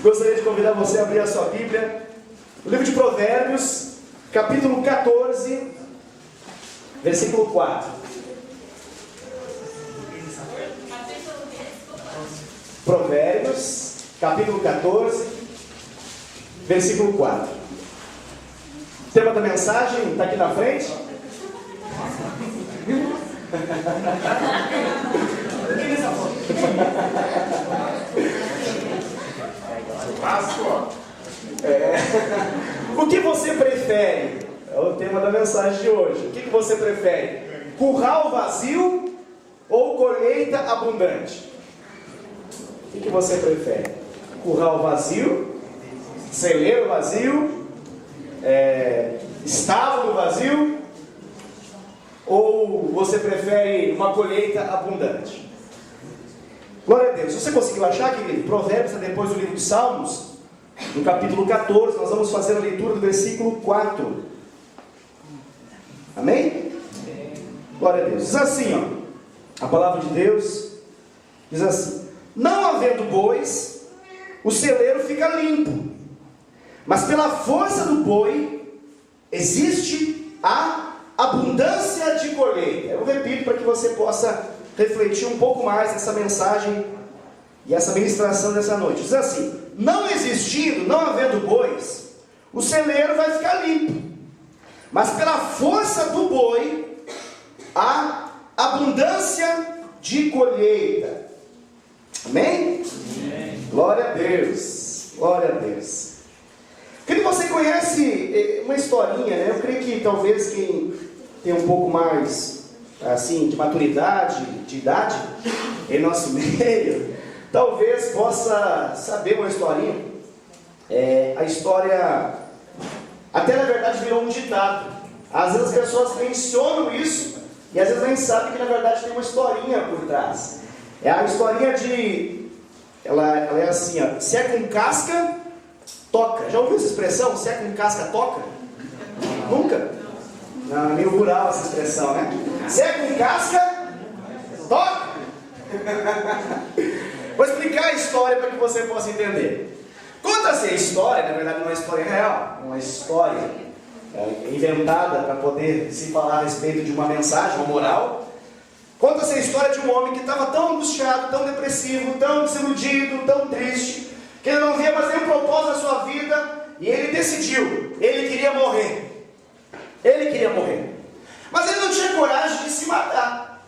Gostaria de convidar você a abrir a sua Bíblia, o livro de Provérbios, capítulo 14, versículo 4. Provérbios, capítulo 14, versículo 4. O tema da mensagem está aqui na frente. O que você prefere? É o tema da mensagem de hoje. O que você prefere? Curral vazio ou colheita abundante? O que você prefere? Curral vazio? Celeiro vazio? Estábulo vazio? Ou você prefere uma colheita abundante? Glória a Deus. Você conseguiu achar, querido? Provérbios é depois do livro de Salmos, no capítulo 14, nós vamos fazer a leitura do versículo 4. Amém? Glória a Deus. Diz assim, ó, a palavra de Deus diz assim: não havendo bois, o celeiro fica limpo, mas pela força do boi existe a abundância de colheita. Eu repito para que você possa refletir um pouco mais nessa mensagem e essa ministração dessa noite. Diz assim: não existindo, não havendo bois, o celeiro vai ficar limpo, mas pela força do boi há abundância de colheita. Amém? Amém. Glória a Deus. Glória a Deus. Querido, você conhece uma historinha, né? Eu creio que talvez quem tem um pouco mais assim de maturidade, de idade em nosso meio, talvez possa saber uma historinha. A história até na verdade virou um ditado. Às vezes as pessoas mencionam isso e às vezes nem sabem que na verdade tem uma historinha por trás. É a historinha de... Ela é assim, ó: se é com casca, toca. Já ouviu essa expressão? Se é com casca, toca? Nunca? Não, é meio rural essa expressão, né? Se é com casca, toca. Vou explicar a história para que você possa entender. Conta-se a história, na verdade não é uma história real, é uma história inventada para poder se falar a respeito de uma mensagem, uma moral. Conta-se a história de um homem que estava tão angustiado, tão depressivo, tão desiludido, tão triste, que ele não via mais nenhum propósito na sua vida, e ele decidiu, ele queria morrer. Ele queria morrer. Mas ele não tinha coragem de se matar.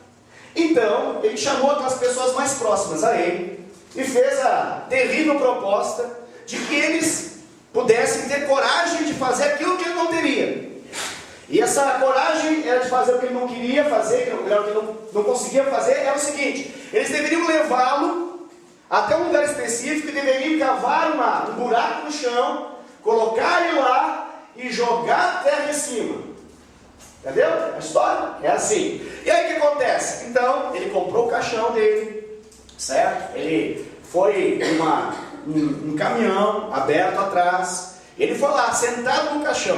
Então, ele chamou aquelas pessoas mais próximas a ele e fez a terrível proposta de que eles pudessem ter coragem de fazer aquilo que ele não teria. E essa coragem era de fazer o que ele não queria fazer, o que ele não conseguia fazer, era o seguinte: eles deveriam levá-lo até um lugar específico e deveriam cavar um buraco no chão, colocar ele lá e jogar a terra em cima. Entendeu? A história é assim. E aí o que acontece? Então, ele comprou o caixão dele, certo? Ele foi um caminhão aberto atrás. Ele foi lá, sentado no caixão.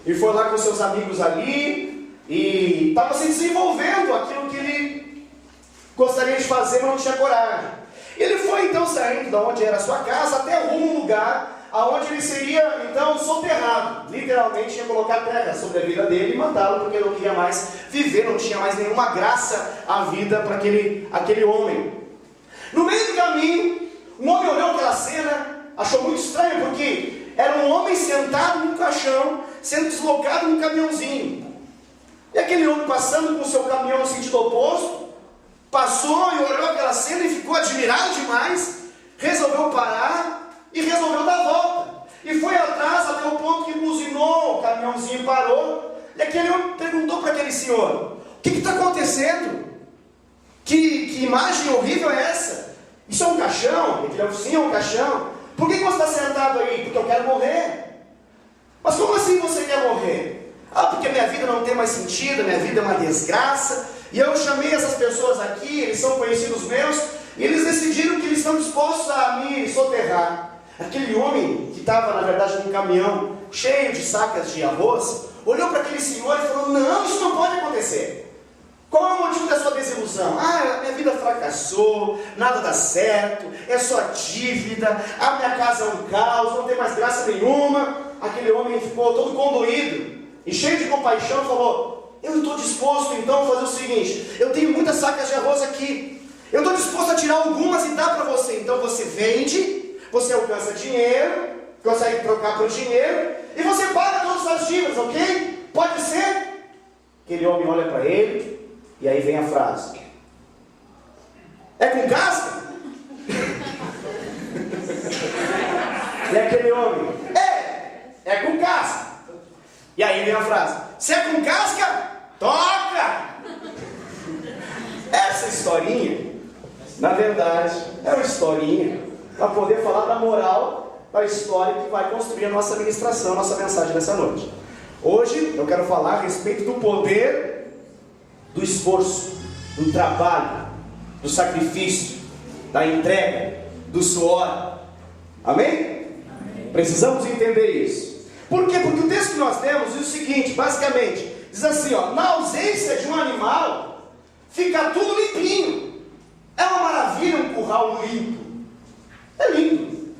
E foi lá com seus amigos ali. E estava se desenvolvendo aquilo que ele gostaria de fazer, mas não tinha coragem. Ele foi então saindo da onde era a sua casa até um lugar aonde ele seria então soterrado. Literalmente ia colocar terra sobre a vida dele e matá-lo, porque ele não queria mais viver, não tinha mais nenhuma graça à vida para aquele homem. No meio do caminho, um homem olhou aquela cena, achou muito estranho, porque era um homem sentado num caixão, sendo deslocado num caminhãozinho. E aquele homem passando com o seu caminhão no sentido oposto, passou e olhou aquela cena e ficou admirado demais, resolveu parar e resolveu dar a volta. E foi atrás até o ponto que buzinou, o caminhãozinho parou. E aquele homem perguntou para aquele senhor: o que está acontecendo? Que imagem horrível é essa? Isso é um caixão? Ele falou: sim, é um caixão. Por que você está sentado aí? Porque eu quero morrer. Mas como assim você quer morrer? Porque minha vida não tem mais sentido, minha vida é uma desgraça. E eu chamei essas pessoas aqui, eles são conhecidos meus, e eles decidiram que eles estão dispostos a me soterrar. Aquele homem que estava, na verdade, num caminhão cheio de sacas de arroz, olhou para aquele senhor e falou: não, isso não pode acontecer. Qual é o motivo da sua desilusão? Ah, minha vida fracassou, nada dá certo, é só dívida, a minha casa é um caos, não tem mais graça nenhuma. Aquele homem ficou todo condoído e cheio de compaixão falou: eu estou disposto então a fazer o seguinte, eu tenho muitas sacas de arroz aqui, eu estou disposto a tirar algumas e dar para você. Então você vende, você alcança dinheiro, consegue trocar por dinheiro e você paga todas as dívidas, ok? Pode ser? Aquele homem olha para ele e aí vem a frase: é com casca? E aquele homem: é com casca. E aí vem a frase: se é com casca, toca! Essa historinha, na verdade, é uma historinha para poder falar da moral da história que vai construir a nossa ministração, a nossa mensagem nessa noite. Hoje eu quero falar a respeito do poder do esforço, do trabalho, do sacrifício, da entrega, do suor. Amém? Amém? Precisamos entender isso. Por quê? Porque o texto que nós temos diz o seguinte, basicamente, diz assim, ó: na ausência de um animal, fica tudo limpinho. É uma maravilha um curral limpo. É lindo.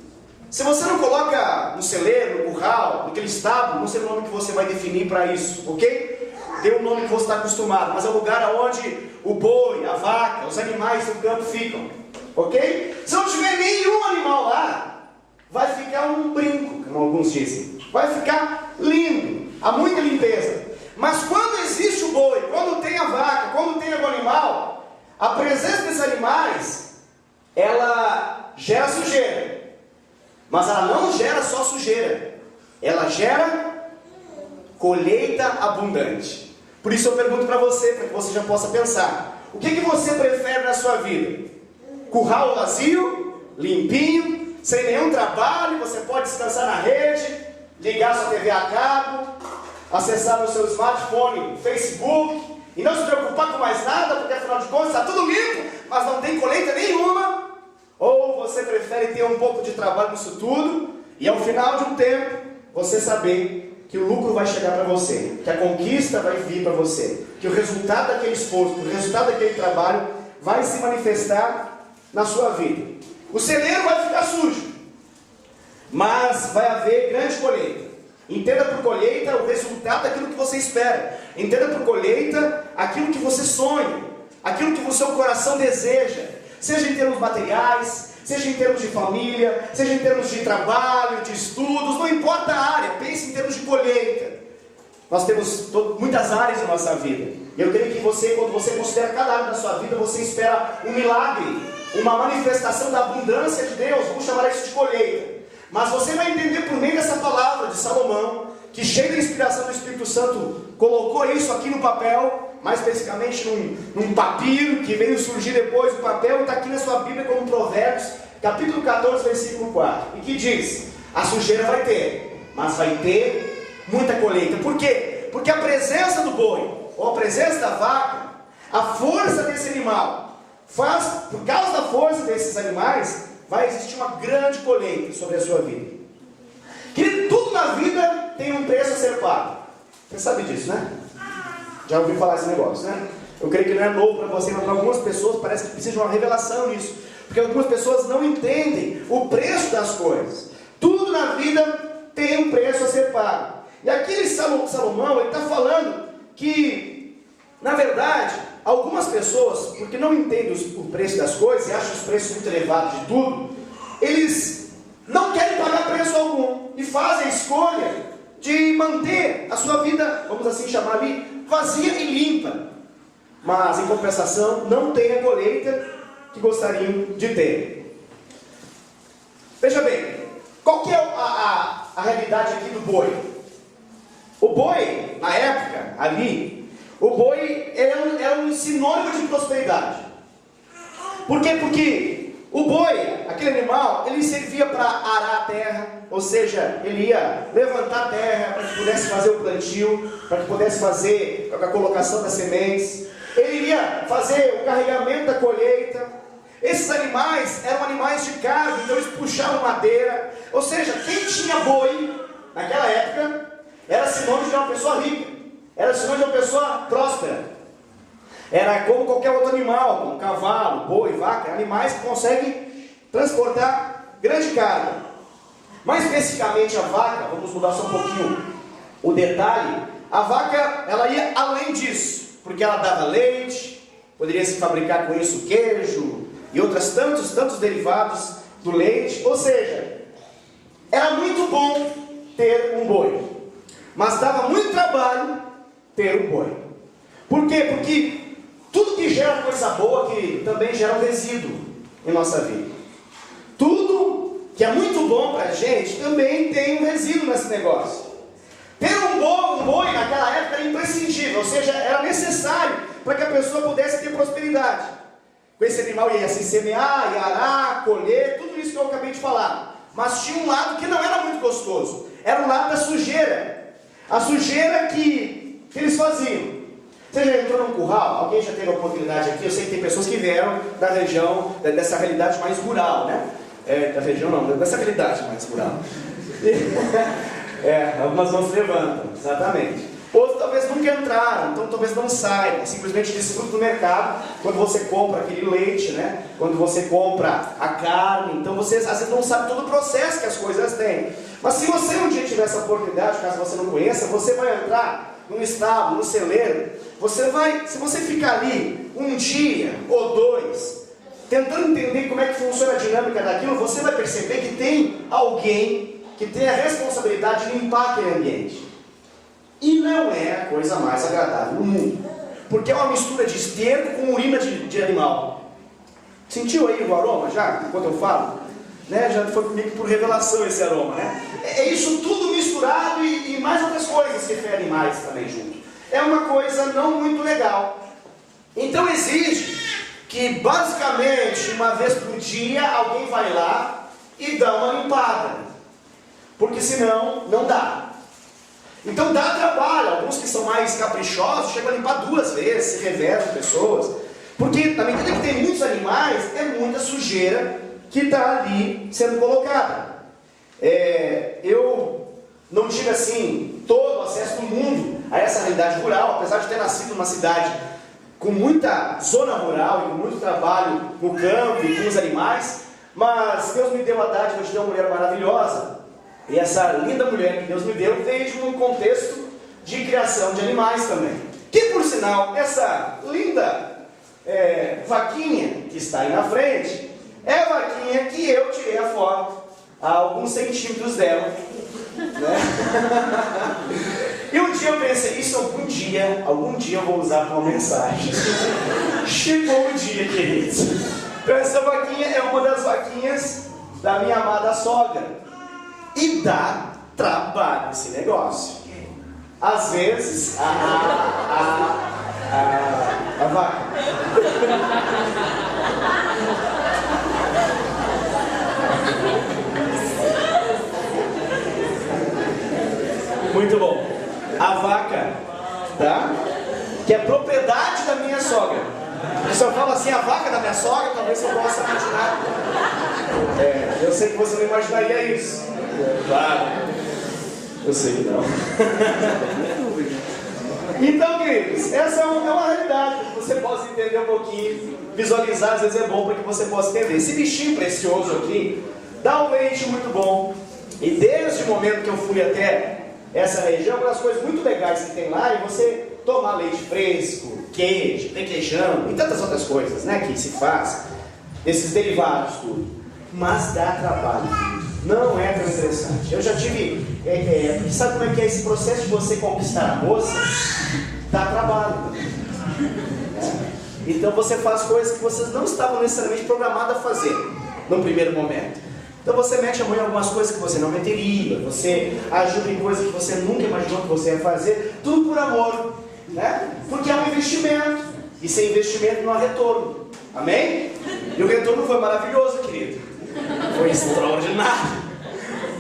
Se você não coloca no celeiro, no curral, naquele estábulo, não sei o nome que você vai definir para isso, ok? Tem um nome que você está acostumado, mas é o lugar onde o boi, a vaca, os animais do campo ficam, ok? Se não tiver nenhum animal lá, vai ficar um brinco, como alguns dizem. Vai ficar lindo, há muita limpeza. Mas quando existe o boi, quando tem a vaca, quando tem algum animal, a presença desses animais, ela gera sujeira. Mas ela não gera só sujeira, ela gera colheita abundante. Por isso eu pergunto para você, para que você já possa pensar: o que você prefere na sua vida? Curral vazio, limpinho, sem nenhum trabalho, você pode descansar na rede, ligar sua TV a cabo, acessar no seu smartphone, Facebook, e não se preocupar com mais nada, porque afinal de contas está tudo limpo, mas não tem colheita nenhuma? Ou você prefere ter um pouco de trabalho nisso tudo, e ao final de um tempo, você saber que o lucro vai chegar para você, que a conquista vai vir para você, que o resultado daquele esforço, o resultado daquele trabalho vai se manifestar na sua vida. O celeiro vai ficar sujo, mas vai haver grande colheita. Entenda por colheita o resultado daquilo que você espera. Entenda por colheita aquilo que você sonha, aquilo que o seu coração deseja. Seja em termos materiais, seja em termos de família, seja em termos de trabalho, de estudos, não importa a área, pense em termos de colheita. Nós temos muitas áreas na nossa vida. E eu creio que você, quando você considera cada área da sua vida, você espera um milagre, uma manifestação da abundância de Deus, vamos chamar isso de colheita. Mas você vai entender por meio dessa palavra de Salomão, que cheio da inspiração do Espírito Santo, colocou isso aqui no papel, mais especificamente num papiro que veio surgir depois do papel, e está aqui na sua Bíblia como Provérbios, capítulo 14, versículo 4, e que diz: a sujeira vai ter, mas vai ter muita colheita. Por quê? Porque a presença do boi, ou a presença da vaca, a força desse animal, por causa da força desses animais, vai existir uma grande colheita sobre a sua vida. Que tudo na vida tem um preço a ser pago. Você sabe disso, né? Já ouviu falar esse negócio, né? Eu creio que não é novo para você, mas para algumas pessoas parece que precisa de uma revelação nisso. Porque algumas pessoas não entendem o preço das coisas. Tudo na vida tem um preço a ser pago. E aqui Salomão, ele está falando que, na verdade, algumas pessoas, porque não entendem o preço das coisas e acham os preços muito elevados de tudo, eles não querem pagar preço algum e fazem a escolha de manter a sua vida, vamos assim chamar ali, vazia e limpa, mas em compensação não tem a colheita que gostariam de ter. Veja bem, qual que é a realidade aqui do boi? O boi, na época, ali, o boi era um sinônimo de prosperidade. Por quê? Porque o boi, aquele animal, ele servia para arar a terra, ou seja, ele ia levantar a terra para que pudesse fazer o plantio, para que pudesse fazer a colocação das sementes, ele iria fazer o carregamento da colheita. Esses animais eram animais de carga, então eles puxavam madeira, ou seja, quem tinha boi, naquela época, era sinônimo de uma pessoa rica, era sinônimo de uma pessoa próspera. Era como qualquer outro animal, como cavalo, boi, vaca, animais que conseguem transportar grande carga. Mais especificamente a vaca, vamos mudar só um pouquinho o detalhe, a vaca ela ia além disso, porque ela dava leite, poderia se fabricar com isso queijo e outros tantos derivados do leite, ou seja, era muito bom ter um boi, mas dava muito trabalho ter um boi. Por quê? Porque tudo que gera coisa boa que também gera um resíduo em nossa vida. Tudo que é muito bom para a gente também tem um resíduo nesse negócio. Ter um boi naquela época era imprescindível, ou seja, era necessário para que a pessoa pudesse ter prosperidade. Com esse animal ia se semear, ia arar, colher, tudo isso que eu acabei de falar. Mas tinha um lado que não era muito gostoso, era o lado da sujeira. A sujeira que eles faziam. Você já entrou num curral? Alguém já teve a oportunidade aqui? Eu sei que tem pessoas que vieram da região, dessa realidade mais rural, né? Da região não, dessa realidade mais rural. Algumas mãos se levantam, exatamente. Outros talvez nunca entraram, então talvez não saibam, simplesmente desfrutam do mercado, quando você compra aquele leite, né? Quando você compra a carne, então você às vezes não sabe todo o processo que as coisas têm. Mas se você um dia tiver essa oportunidade, caso você não conheça, você vai entrar num estábulo, num celeiro, se você ficar ali um dia ou dois, tentando entender como é que funciona a dinâmica daquilo, você vai perceber que tem alguém que tem a responsabilidade de limpar aquele ambiente. E não é a coisa mais agradável do mundo, porque é uma mistura de esterco com urina de animal. Sentiu aí o aroma já, enquanto eu falo? Né? Já foi comigo por revelação esse aroma, né? É isso tudo misturado e mais outras coisas que ferem animais também junto. É uma coisa não muito legal. Então exige que basicamente uma vez por dia alguém vai lá e dá uma limpada, porque senão não dá. Então dá trabalho, alguns que são mais caprichosos chegam a limpar 2 vezes, se revezam pessoas, porque na medida que tem muitos animais, é muita sujeira que está ali sendo colocada. Eu não tive assim todo o acesso do mundo a essa realidade rural, apesar de ter nascido numa cidade com muita zona rural e com muito trabalho no campo e com os animais, mas Deus me deu a dádiva de ter uma mulher maravilhosa, e essa linda mulher que Deus me deu veio de um contexto de criação de animais também, que por sinal, essa linda vaquinha que está aí na frente, é a vaquinha que eu tirei a foto a alguns centímetros dela, né? E um dia eu pensei, isso algum dia eu vou usar para uma mensagem. Chegou o dia, queridos. Então essa vaquinha é uma das vaquinhas da minha amada sogra. E dá trabalho esse negócio. Às vezes, a vaca. Muito bom. A vaca, tá? Que é propriedade da minha sogra. Eu só falo assim, a vaca da minha sogra, talvez eu possa imaginar. Eu sei que você não imaginaria isso. Claro. Eu sei que não. Então, queridos, essa é uma realidade que você possa entender um pouquinho, visualizar, às vezes é bom para que você possa entender. Esse bichinho precioso aqui dá um leite muito bom. E desde o momento que eu fui até essa região, uma das coisas muito legais que tem lá é você tomar leite fresco, queijo, requeijão e tantas outras coisas, né, que se faz, esses derivados, tudo. Mas dá trabalho, não é tão interessante. Eu já tive, sabe como é que é esse processo de você conquistar a moça? Dá trabalho. Então você faz coisas que vocês não estavam necessariamente programados a fazer, num primeiro momento. Então você mete a mão em algumas coisas que você não meteria, você ajuda em coisas que você nunca imaginou que você ia fazer, tudo por amor, né? Porque é um investimento, e sem investimento não há retorno, amém? E o retorno foi maravilhoso, querido, foi extraordinário,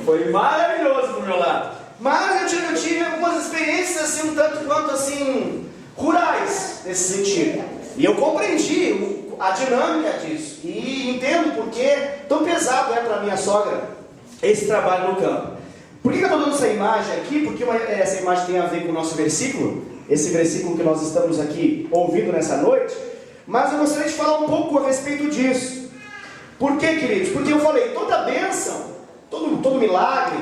foi maravilhoso do meu lado, mas eu tive algumas experiências assim, um tanto quanto assim, rurais, nesse sentido, e eu compreendi a dinâmica disso, e entendo porque tão pesado é para minha sogra esse trabalho no campo. Por que eu estou dando essa imagem aqui? Porque essa imagem tem a ver com o nosso versículo, esse versículo que nós estamos aqui ouvindo nessa noite, mas eu gostaria de falar um pouco a respeito disso. Por quê, queridos? Porque eu falei, toda bênção, todo milagre,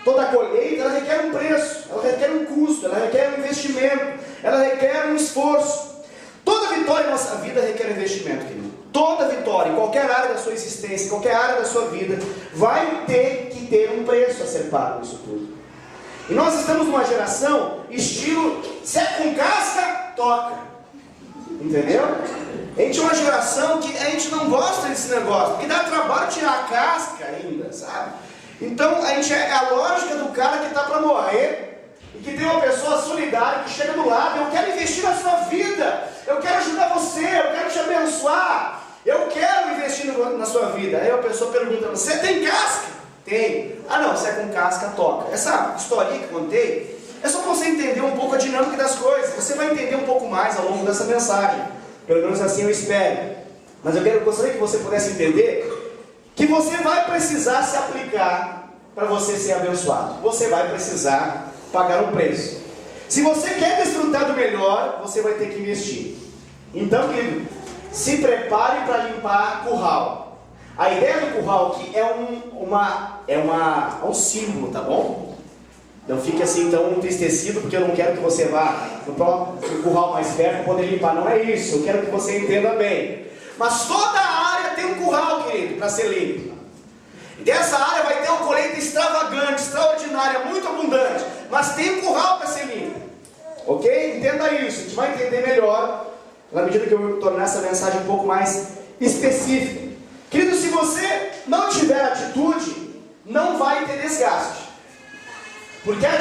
toda colheita, ela requer um preço, ela requer um custo, ela requer um investimento, ela requer um esforço. Toda vitória em nossa vida requer investimento, querido. Toda vitória, em qualquer área da sua existência, em qualquer área da sua vida, vai ter que ter um preço a ser pago nisso tudo. E nós estamos numa geração, estilo, se é com casca, toca. Entendeu? A gente é uma geração que a gente não gosta desse negócio, porque dá trabalho tirar a casca ainda, sabe? Então, a gente é a lógica do cara que está para morrer, e que tem uma pessoa solidária que chega do lado, eu quero investir na sua vida, eu quero ajudar você, eu quero te abençoar, eu quero investir na sua vida. Aí a pessoa pergunta, você tem casca? Tem. Ah não, se é com casca, toca. Essa historinha que eu contei, é só para você entender um pouco a dinâmica das coisas. Você vai entender um pouco mais ao longo dessa mensagem. Pelo menos assim eu espero. Mas eu gostaria que você pudesse entender que você vai precisar se aplicar para você ser abençoado. Você vai precisar pagar um preço. Se você quer desfrutar do melhor, você vai ter que investir. Então, querido, se prepare para limpar curral. A ideia do curral aqui é um símbolo, tá bom? Não fique assim tão entristecido, porque eu não quero que você vá no curral mais perto para poder limpar. Não é isso, eu quero que você entenda bem. Mas toda a área tem um curral, querido, para ser limpo. E dessa área vai ter uma colheita extravagante, extraordinária, muito abundante. Mas tem um curral para ser limpo. Ok? Entenda isso, a gente vai entender melhor na medida que eu tornar essa mensagem um pouco mais específica. Querido, se você não tiver atitude, não vai ter desgaste. Porque a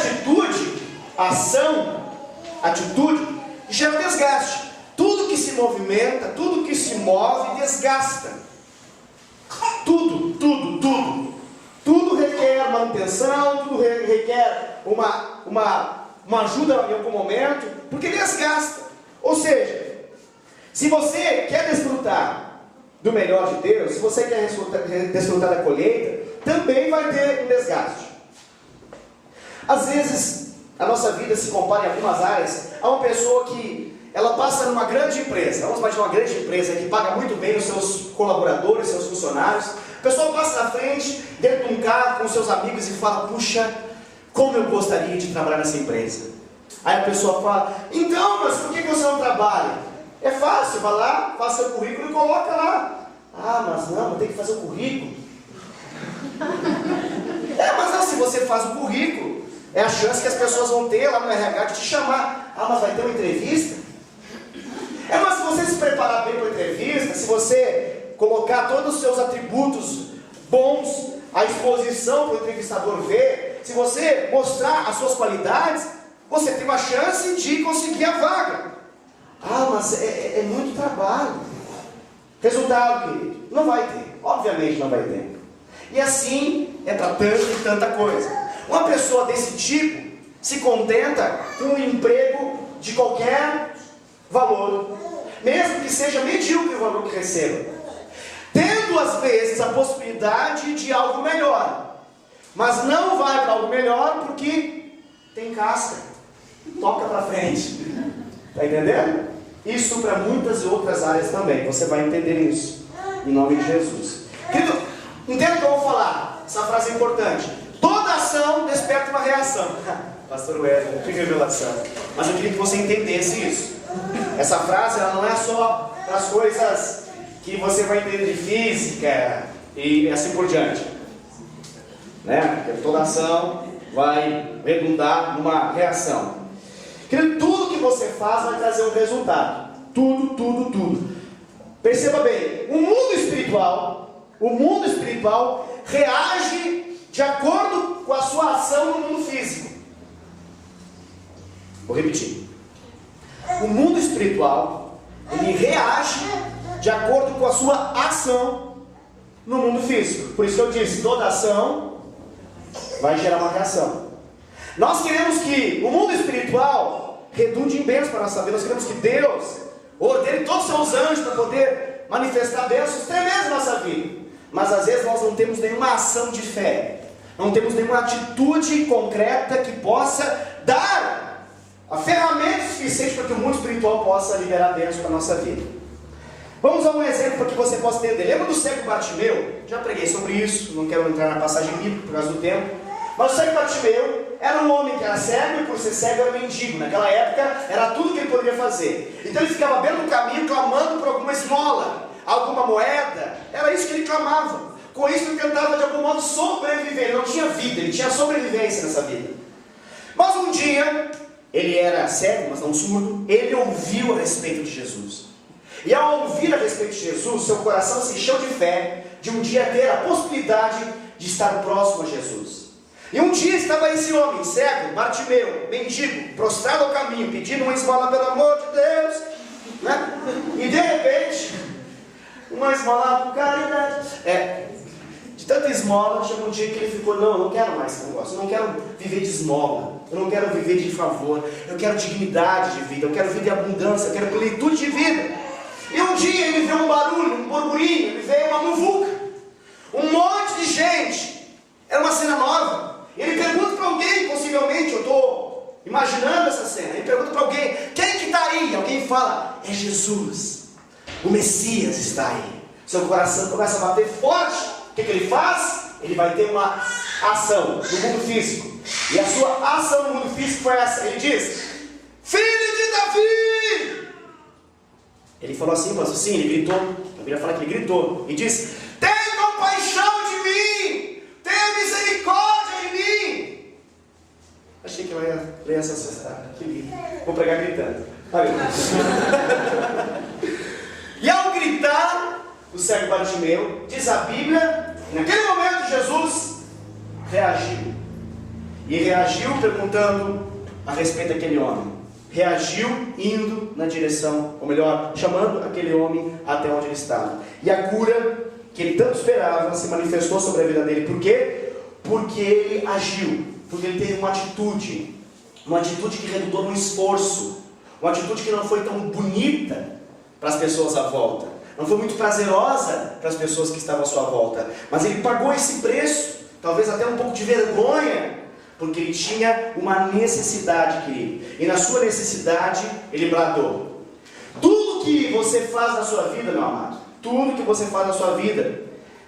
atitude gera desgaste. Tudo que se movimenta, tudo que se move, desgasta. Tudo requer manutenção, tudo requer uma ajuda em algum momento, porque desgasta. Ou seja, se você quer desfrutar do melhor de Deus, se você quer desfrutar da colheita, também vai ter um desgaste. Às vezes, a nossa vida se compara em algumas áreas a uma pessoa que ela passa numa grande empresa. Vamos imaginar uma grande empresa que paga muito bem os seus colaboradores, seus funcionários. A pessoa passa na frente, dentro de um carro com seus amigos e fala, puxa, como eu gostaria de trabalhar nessa empresa. Aí a pessoa fala, então, mas por que você não trabalha? É fácil, vai lá, faça seu currículo e coloca lá. Ah, mas não, tem que fazer o currículo. Mas não, se você faz o currículo, é a chance que as pessoas vão ter lá no RH de te chamar. Ah, mas vai ter uma entrevista? Mas se você se preparar bem para a entrevista, se você colocar todos os seus atributos bons à exposição para o entrevistador ver, se você mostrar as suas qualidades, você tem uma chance de conseguir a vaga. Ah, mas é muito trabalho. Resultado, querido, não vai ter. Obviamente não vai ter. E assim é para tanta e tanta coisa. Uma pessoa desse tipo se contenta com um emprego de qualquer valor, mesmo que seja medíocre o valor que receba, tendo às vezes a possibilidade de algo melhor, mas não vai para algo melhor porque tem casca, toca para frente. Está entendendo? Isso para muitas outras áreas também. Você vai entender isso em nome de Jesus. Querido, entenda o que eu vou falar. Essa frase é importante. Toda ação desperta uma reação. Pastor Wesley, que revelação. Mas eu queria que você entendesse isso. Essa frase ela não é só para as coisas que você vai entender de física e assim por diante, né? Porque toda ação vai redundar numa reação. Querido, tudo que você faz vai trazer um resultado. Tudo. Perceba bem, o mundo espiritual reage de acordo com a sua ação no mundo físico. Vou repetir. O mundo espiritual, ele reage de acordo com a sua ação no mundo físico. Por isso que eu disse, toda ação vai gerar uma reação. Nós queremos que o mundo espiritual redunde em bênçãos para a nossa vida. Nós queremos que Deus ordene todos os seus anjos para poder manifestar bênçãos tremendas na nossa vida. Mas às vezes nós não temos nenhuma ação de fé, não temos nenhuma atitude concreta que possa dar a ferramenta suficiente para que o mundo espiritual possa liberar bênçãos para a nossa vida. Vamos a um exemplo para que você possa entender. Lembra do cego Bartimeu? Já preguei sobre isso, não quero entrar na passagem bíblica por causa do tempo. Mas o cego Bartimeu era um homem que era cego e por ser cego era mendigo. Naquela época era tudo que ele poderia fazer. Então ele ficava bem no caminho clamando por alguma esmola, alguma moeda. Era isso que ele clamava. Com isso ele tentava de algum modo sobreviver. Ele não tinha vida, ele tinha sobrevivência nessa vida. Mas um dia, ele era cego, mas não surdo, ele ouviu a respeito de Jesus. E ao ouvir a respeito de Jesus, seu coração se encheu de fé, de um dia ter a possibilidade de estar próximo a Jesus. E um dia estava esse homem, cego, Bartimeu, mendigo, prostrado ao caminho, pedindo uma esmola, pelo amor de Deus, né? E de repente, uma esmola por caridade. De tanta esmola, chegou um dia que ele ficou, não, eu não quero mais esse negócio, eu não quero viver de esmola, eu não quero viver de favor, eu quero dignidade de vida, eu quero vida de abundância, eu quero plenitude de vida. E um dia ele vê um barulho, um burburinho, ele vê uma muvuca, um monte de gente, era uma cena nova. Ele pergunta para alguém, possivelmente, eu estou imaginando essa cena, ele pergunta para alguém, quem que está aí? Alguém fala, é Jesus, o Messias está aí. Seu coração começa a bater forte. O que ele faz? Ele vai ter uma ação no mundo físico. E a sua ação no mundo físico foi essa. Ele diz, filho de Davi! Ele falou assim, mas sim, ele gritou. A Bíblia fala que ele gritou. E diz, tem compaixão de mim! Tenha misericórdia de mim! Achei que eu ia ler essa cesta. Que lindo. Vou pregar gritando. E ao gritar, o cego Bartimeu, diz a Bíblia, naquele momento Jesus reagiu. E reagiu perguntando a respeito daquele homem. Reagiu indo na direção, ou melhor, chamando aquele homem até onde ele estava. E a cura que ele tanto esperava se manifestou sobre a vida dele. Por quê? Porque ele agiu, porque ele teve uma atitude que redundou no esforço, uma atitude que não foi tão bonita para as pessoas à volta, não foi muito prazerosa para as pessoas que estavam à sua volta, mas ele pagou esse preço, talvez até um pouco de vergonha, porque ele tinha uma necessidade, querido, e na sua necessidade ele bradou. Tudo que você faz na sua vida, meu amado, tudo que você faz na sua vida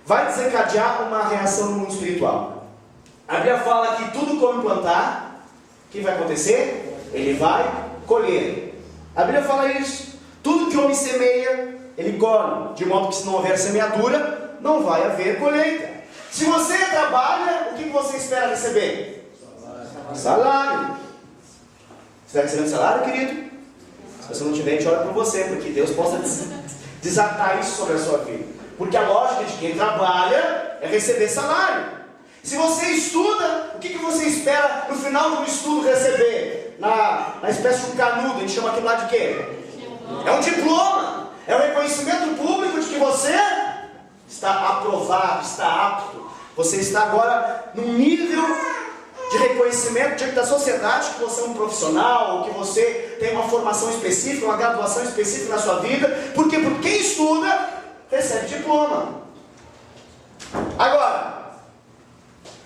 vai desencadear uma reação no mundo espiritual. A Bíblia fala que tudo como plantar, o que vai acontecer? Ele vai colher. A Bíblia fala isso. Tudo que o homem semeia, ele colhe. De modo que se não houver semeadura, não vai haver colheita. Se você trabalha, o que você espera receber? Salário. Você está recebendo salário, querido? Se você não tiver, a gente ora por você, porque Deus possa desatar isso sobre a sua vida. Porque a lógica de quem trabalha é receber salário. Se você estuda, o que você espera no final do estudo receber? Na espécie de um canudo, a gente chama aquilo lá de quê? É um diploma. É um reconhecimento público de que você está aprovado, está apto. Você está agora num nível de reconhecimento diante da sociedade, que você é um profissional, que você tem uma formação específica, uma graduação específica na sua vida. Por quê? Porque quem estuda recebe diploma. Agora,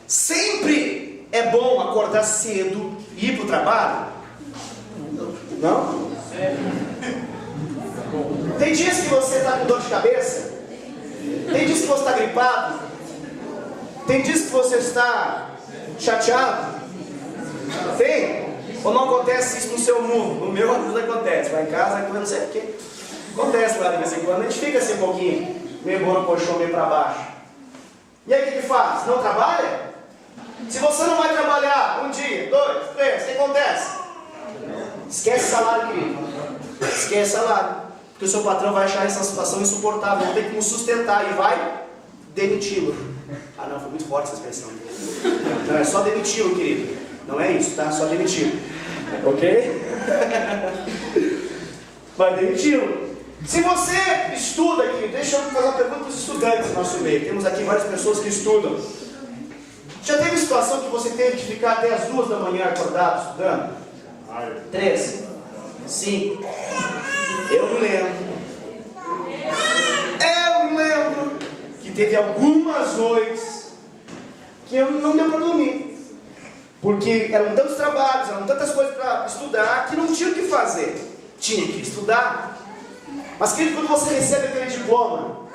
sempre é bom acordar cedo e ir para o trabalho? Não? Tem dias que você está com dor de cabeça? Tem dias que você está gripado? Tem dias que você está chateado? Tem? Ou não acontece isso no seu mundo? No meu, às vezes acontece. Vai em casa, não sei o que. Acontece lá de vez em quando. A gente fica assim um pouquinho, meio bom no colchão, meio para baixo. E aí o que faz? Não trabalha? Se você não vai trabalhar 1 dia, 2, 3, o que acontece? Esquece salário, querido. Esquece salário. Porque o seu patrão vai achar essa situação insuportável, não tem como sustentar e vai demiti-lo. Ah não, foi muito forte essa expressão. Não, é só demiti-lo, querido. Não é isso, tá? Só demiti-lo. Ok? Vai demiti-lo. Se você estuda aqui, deixa eu fazer uma pergunta para os estudantes do nosso meio. Temos aqui várias pessoas que estudam. Já teve situação que você teve que ficar até as 2 da manhã acordado estudando? 3, 5. Eu me lembro que teve algumas noites que eu não deu para dormir. Porque eram tantos trabalhos, eram tantas coisas para estudar, que não tinha o que fazer. Tinha que estudar. Mas querido, quando você recebe aquele diploma,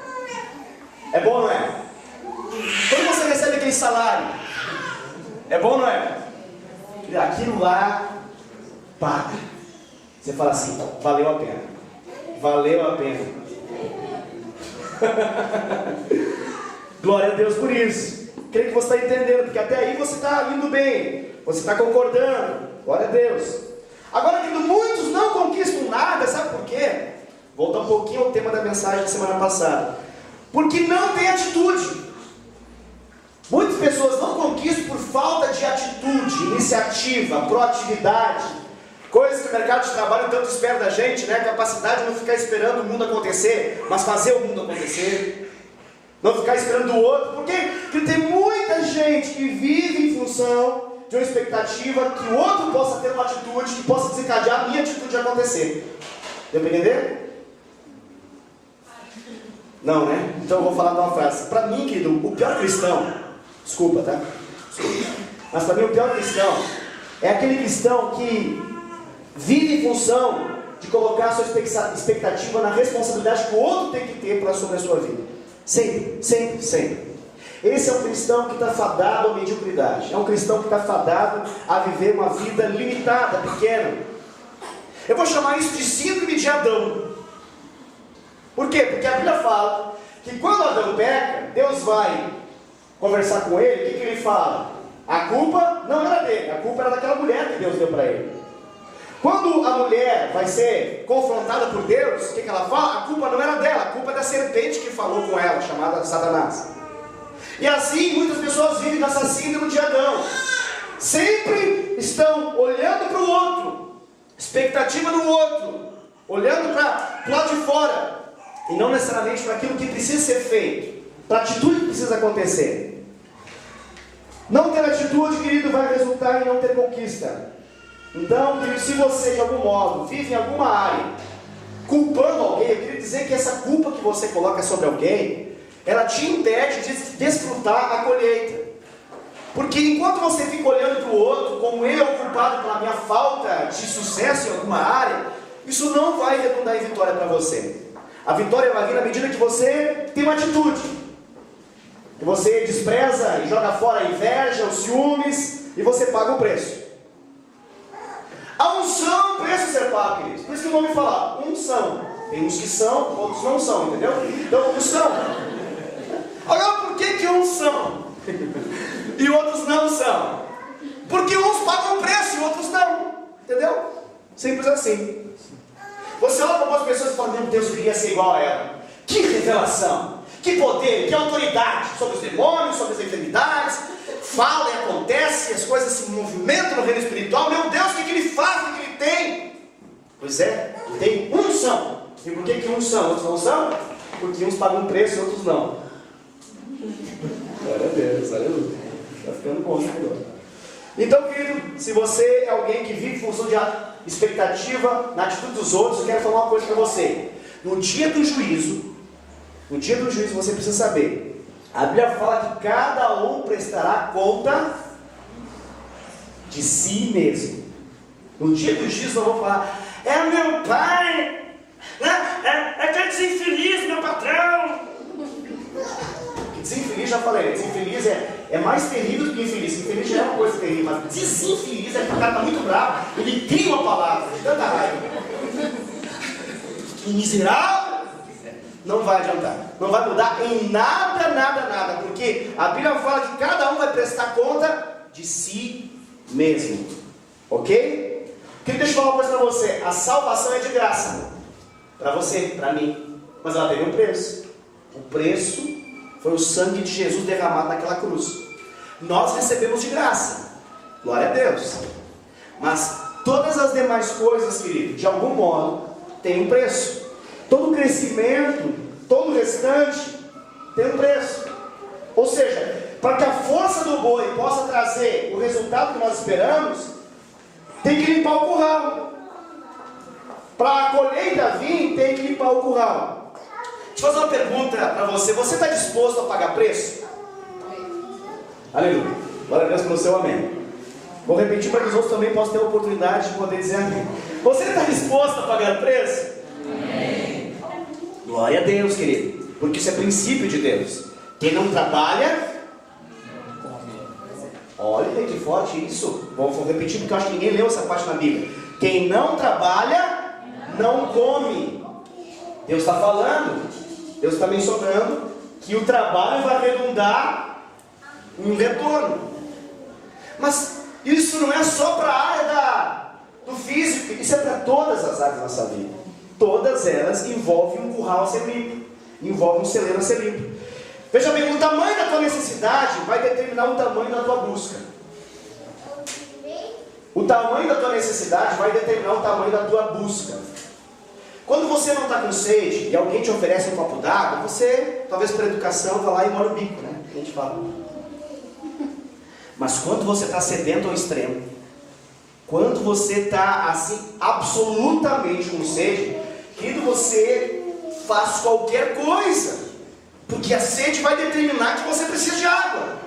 é bom ou não é? Quando você recebe aquele salário, é bom ou não é? Aquilo lá paga. Você fala assim, valeu a pena. Valeu a pena. Glória a Deus por isso. Creio que você está entendendo, porque até aí você está indo bem, você está concordando. Glória a Deus. Agora, querido, muitos não conquistam nada, sabe por quê? Voltar um pouquinho ao tema da mensagem da semana passada. Porque não tem atitude. Muitas pessoas não conquistam por falta de atitude, iniciativa, proatividade. Coisas que o mercado de trabalho tanto espera da gente, né? A capacidade de não ficar esperando o mundo acontecer, mas fazer o mundo acontecer. Não ficar esperando o outro. Por quê? Porque tem muita gente que vive em função de uma expectativa que o outro possa ter uma atitude, que possa desencadear a minha atitude de acontecer. Deu para entender? Não, né? Então eu vou falar de uma frase. Para mim, querido, o pior cristão, desculpa, tá? Desculpa. Mas para mim o pior cristão é aquele cristão que vive em função de colocar a sua expectativa na responsabilidade que o outro tem que ter sobre a sua vida. Sempre, sempre, sempre. Esse é um cristão que está fadado à mediocridade. É um cristão que está fadado a viver uma vida limitada, pequena. Eu vou chamar isso de síndrome de Adão. Por quê? Porque a Bíblia fala que quando Adão peca, Deus vai conversar com ele. O que ele fala? A culpa não era dele, a culpa era daquela mulher que Deus deu para ele. Quando a mulher vai ser confrontada por Deus, o que ela fala? A culpa não era dela, a culpa é da serpente que falou com ela, chamada Satanás. E assim muitas pessoas vivem nessa síndrome de Adão. Sempre estão olhando para o outro, expectativa no outro, olhando para o lado de fora, e não necessariamente para aquilo que precisa ser feito, para a atitude que precisa acontecer. Não ter atitude, querido, vai resultar em não ter conquista. Então, querido, se você de algum modo vive em alguma área culpando alguém, eu queria dizer que essa culpa que você coloca sobre alguém, ela te impede de desfrutar a colheita. Porque enquanto você fica olhando para o outro como ele é o culpado pela minha falta de sucesso em alguma área, isso não vai redundar em vitória para você. A vitória vai vir na medida que você tem uma atitude, que você despreza e joga fora a inveja, os ciúmes, e você paga o preço. A unção é um preço a ser pago, queridos. Por isso que o nome fala, unção. Tem uns que são, outros não são, entendeu? Então, unção. Agora, por que uns são e outros não são? Porque uns pagam preço e outros não. Entendeu? Simples assim. Você olha para algumas pessoas e fala, meu Deus, eu queria ser igual a ela. Que revelação, que poder, que autoridade sobre os demônios, sobre as enfermidades. Fala e acontece, as coisas se movimentam no reino espiritual. Meu Deus, o que ele faz, o que ele tem? Pois é, ele tem unção. E por que uns são, outros não são? Porque uns pagam preço e outros não. Glória a Deus, aleluia. Está ficando bom, né, agora? Então, querido, se você é alguém que vive em função de expectativa na atitude dos outros, eu quero falar uma coisa para você. No dia do juízo você precisa saber. A Bíblia fala que cada um prestará conta de si mesmo. No dia do juízo eu vou falar, é meu pai, é aquele desinfeliz, meu patrão. Desinfeliz, já falei, desinfeliz é mais terrível do que infeliz. Infeliz já é uma coisa terrível, mas desinfeliz é que o cara está muito bravo, ele cria uma palavra de tanta raiva. Miserável. Não vai adiantar, não vai mudar em nada, nada, nada, porque a Bíblia fala que cada um vai prestar conta de si mesmo, ok? Deixa eu falar uma coisa para você, a salvação é de graça, para você, para mim, mas ela teve um preço. O preço foi o sangue de Jesus derramado naquela cruz. Nós recebemos de graça, glória a Deus, mas todas as demais coisas, querido, de algum modo, tem um preço. Todo crescimento, todo o restante, tem um preço. Ou seja, para que a força do boi possa trazer o resultado que nós esperamos, tem que limpar o curral. Para a colheita vir, tem que limpar o curral. Deixa eu fazer uma pergunta para você. Você está disposto a pagar preço? Aleluia. Glória a Deus pelo seu amém. Vou repetir para que os outros também possam ter a oportunidade de poder dizer amém. Você está disposto a pagar o preço? Amém. Glória a Deus, querido. Porque isso é princípio de Deus. Quem não trabalha... Olha que forte isso. Vou repetir porque eu acho que ninguém leu essa parte na Bíblia. Quem não trabalha, não come. Deus está falando, Deus está mencionando que o trabalho vai redundar em um retorno. Mas isso não é só para a área do físico, isso é para todas as áreas da nossa vida. Todas elas envolvem um curral a ser limpo, envolvem um celeiro a ser limpo. Veja bem, o tamanho da tua necessidade vai determinar o tamanho da tua busca. O tamanho da tua necessidade vai determinar o tamanho da tua busca. Quando você não está com sede e alguém te oferece um copo d'água, você, talvez por educação, vai lá e molha o bico, né? A gente fala. Mas quando você está sedento ao extremo, quando você está assim, absolutamente com sede, querido, você faz qualquer coisa. Porque a sede vai determinar que você precisa de água.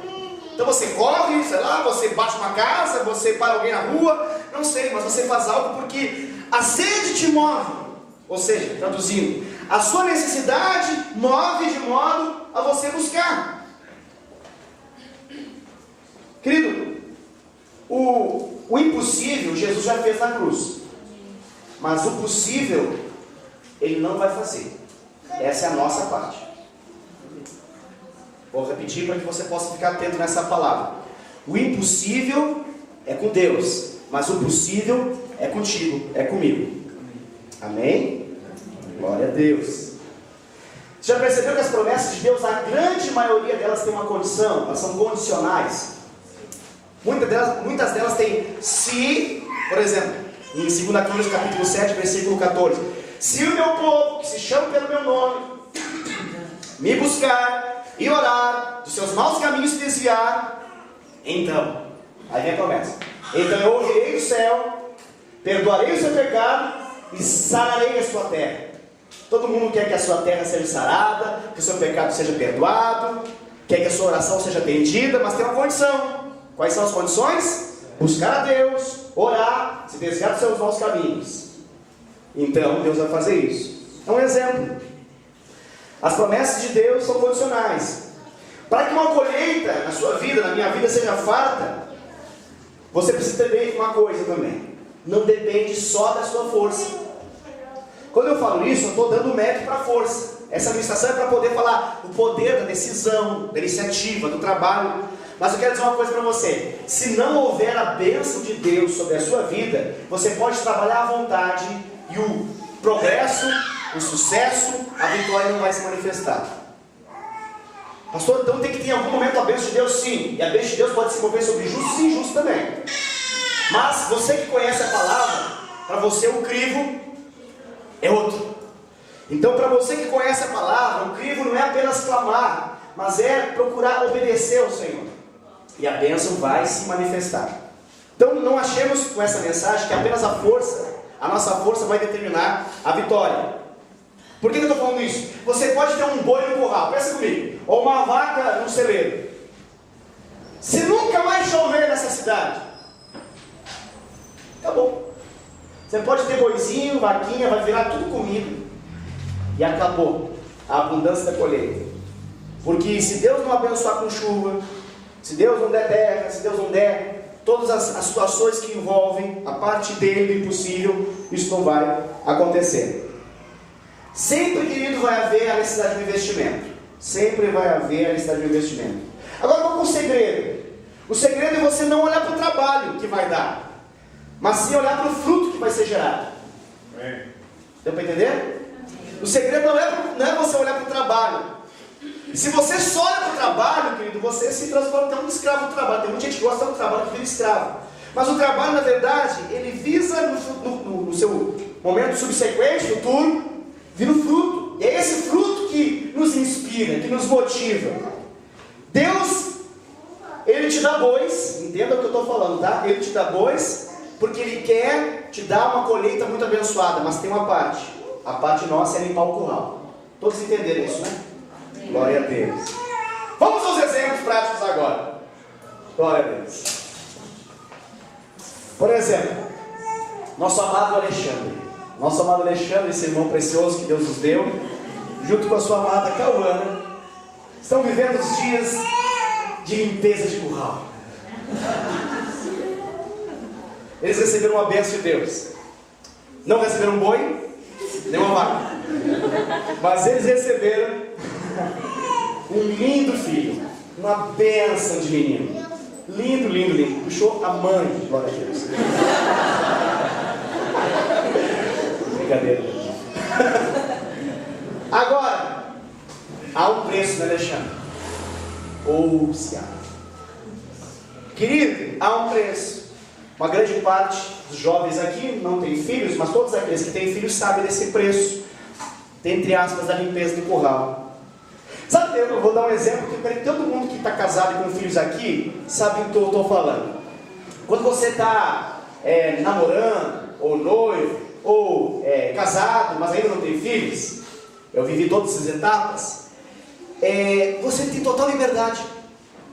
Então você corre, sei lá, você bate uma casa, você para alguém na rua, não sei, mas você faz algo porque a sede te move. Ou seja, traduzindo, a sua necessidade move de modo a você buscar. Querido, o impossível Jesus já fez na cruz. Mas o possível Ele não vai fazer. Essa é a nossa parte. Vou repetir para que você possa ficar atento nessa palavra. O impossível é com Deus, mas o possível é contigo, é comigo. Amém? Glória a Deus. Você já percebeu que as promessas de Deus, a grande maioria delas tem uma condição? Elas são condicionais. Muitas delas têm se, por exemplo, em 2 Crônicas capítulo 7, versículo 14. Se o meu povo, que se chama pelo meu nome, me buscar e orar, dos seus maus caminhos se desviar, então, aí vem a promessa. Então eu ouvirei do céu, perdoarei o seu pecado e sararei a sua terra. Todo mundo quer que a sua terra seja sarada, que o seu pecado seja perdoado, quer que a sua oração seja atendida, mas tem uma condição. Quais são as condições? Buscar a Deus, orar, se desviar dos seus maus caminhos. Então Deus vai fazer isso. É um exemplo. As promessas de Deus são condicionais. Para que uma colheita na sua vida, na minha vida, seja farta, você precisa entender uma coisa também. Não depende só da sua força. Quando eu falo isso, eu estou dando mérito para a força. Essa ministração é para poder falar o poder da decisão, da iniciativa, do trabalho. Mas eu quero dizer uma coisa para você. Se não houver a bênção de Deus sobre a sua vida, você pode trabalhar à vontade e o progresso, o sucesso, a vitória não vai se manifestar. Pastor, então tem que ter em algum momento a bênção de Deus? Sim. E a bênção de Deus pode se mover sobre justos e injustos também. Mas você que conhece a palavra, para você o crivo é outro. Então para você que conhece a palavra, o crivo não é apenas clamar, mas é procurar obedecer ao Senhor. E a bênção vai se manifestar. Então não achemos com essa mensagem que apenas a nossa força vai determinar a vitória. Por que eu estou falando isso? Você pode ter um boi no curral, pensa comigo, ou uma vaca no celeiro. Se nunca mais chover nessa cidade, acabou. Você pode ter boizinho, vaquinha, vai virar tudo comida. E acabou a abundância da colheita. Porque se Deus não abençoar com chuva, se Deus não der terra, se Deus não der todas as situações que envolvem a parte dele do impossível, isso não vai acontecer. Sempre, querido, vai haver a necessidade de um investimento. Sempre vai haver a necessidade de um investimento. Agora qual é o segredo? O segredo é você não olhar para o trabalho que vai dar, mas sim olhar para o fruto que vai ser gerado. Deu para entender? O segredo não é você olhar para o trabalho. E se você só olha para o trabalho, querido, você se transforma em um escravo do trabalho. Tem muita gente que gosta do trabalho que vira escravo. Mas o trabalho, na verdade, ele visa no seu momento subsequente, futuro, vir o fruto. E é esse fruto que nos inspira, que nos motiva. Deus, Ele te dá bois, entenda o que eu estou falando, tá? Ele te dá bois, porque Ele quer te dar uma colheita muito abençoada, mas tem uma parte. A parte nossa é limpar o curral. Todos entenderam isso, né? Glória a Deus. Vamos aos exemplos práticos agora. Glória a Deus. Por exemplo, nosso amado Alexandre, esse irmão precioso que Deus nos deu, junto com a sua amada Cauana, estão vivendo os dias de limpeza de curral. Eles receberam uma bênção de Deus. Não receberam um boi, nem uma vaca, mas eles receberam um lindo filho, uma bênção de menino. Lindo, lindo, lindo. Puxou a mãe, glória a Deus. Brincadeira. Agora, há um preço, né, Alexandre? Ou se há. Querido, há um preço. Uma grande parte dos jovens aqui não tem filhos, mas todos aqueles que têm filhos sabem desse preço, entre aspas, da limpeza do curral. Sabe, eu vou dar um exemplo que todo mundo que está casado e com filhos aqui sabe o que eu estou falando. Quando você está namorando, ou noivo, ou casado, mas ainda não tem filhos, eu vivi todas essas etapas, você tem total liberdade.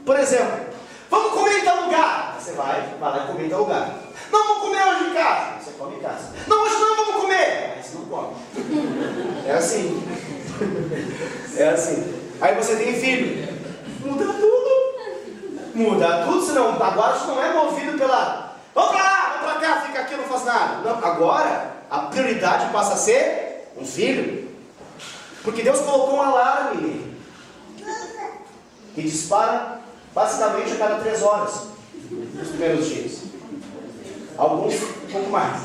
Por exemplo, vamos comer em tal lugar. Você vai lá comer em tal lugar. Não, vamos comer hoje em casa. Você come em casa. Não, hoje não vamos comer. Aí você não come. É assim. É assim. Aí você tem filho. Muda tudo, senão agora isso não é movido pela... Vamos pra lá, vamos pra cá, fica aqui, não faz nada. Não, agora a prioridade passa a ser um filho. Porque Deus colocou um alarme nele, que dispara basicamente a cada 3 horas nos primeiros dias. Alguns um pouco mais.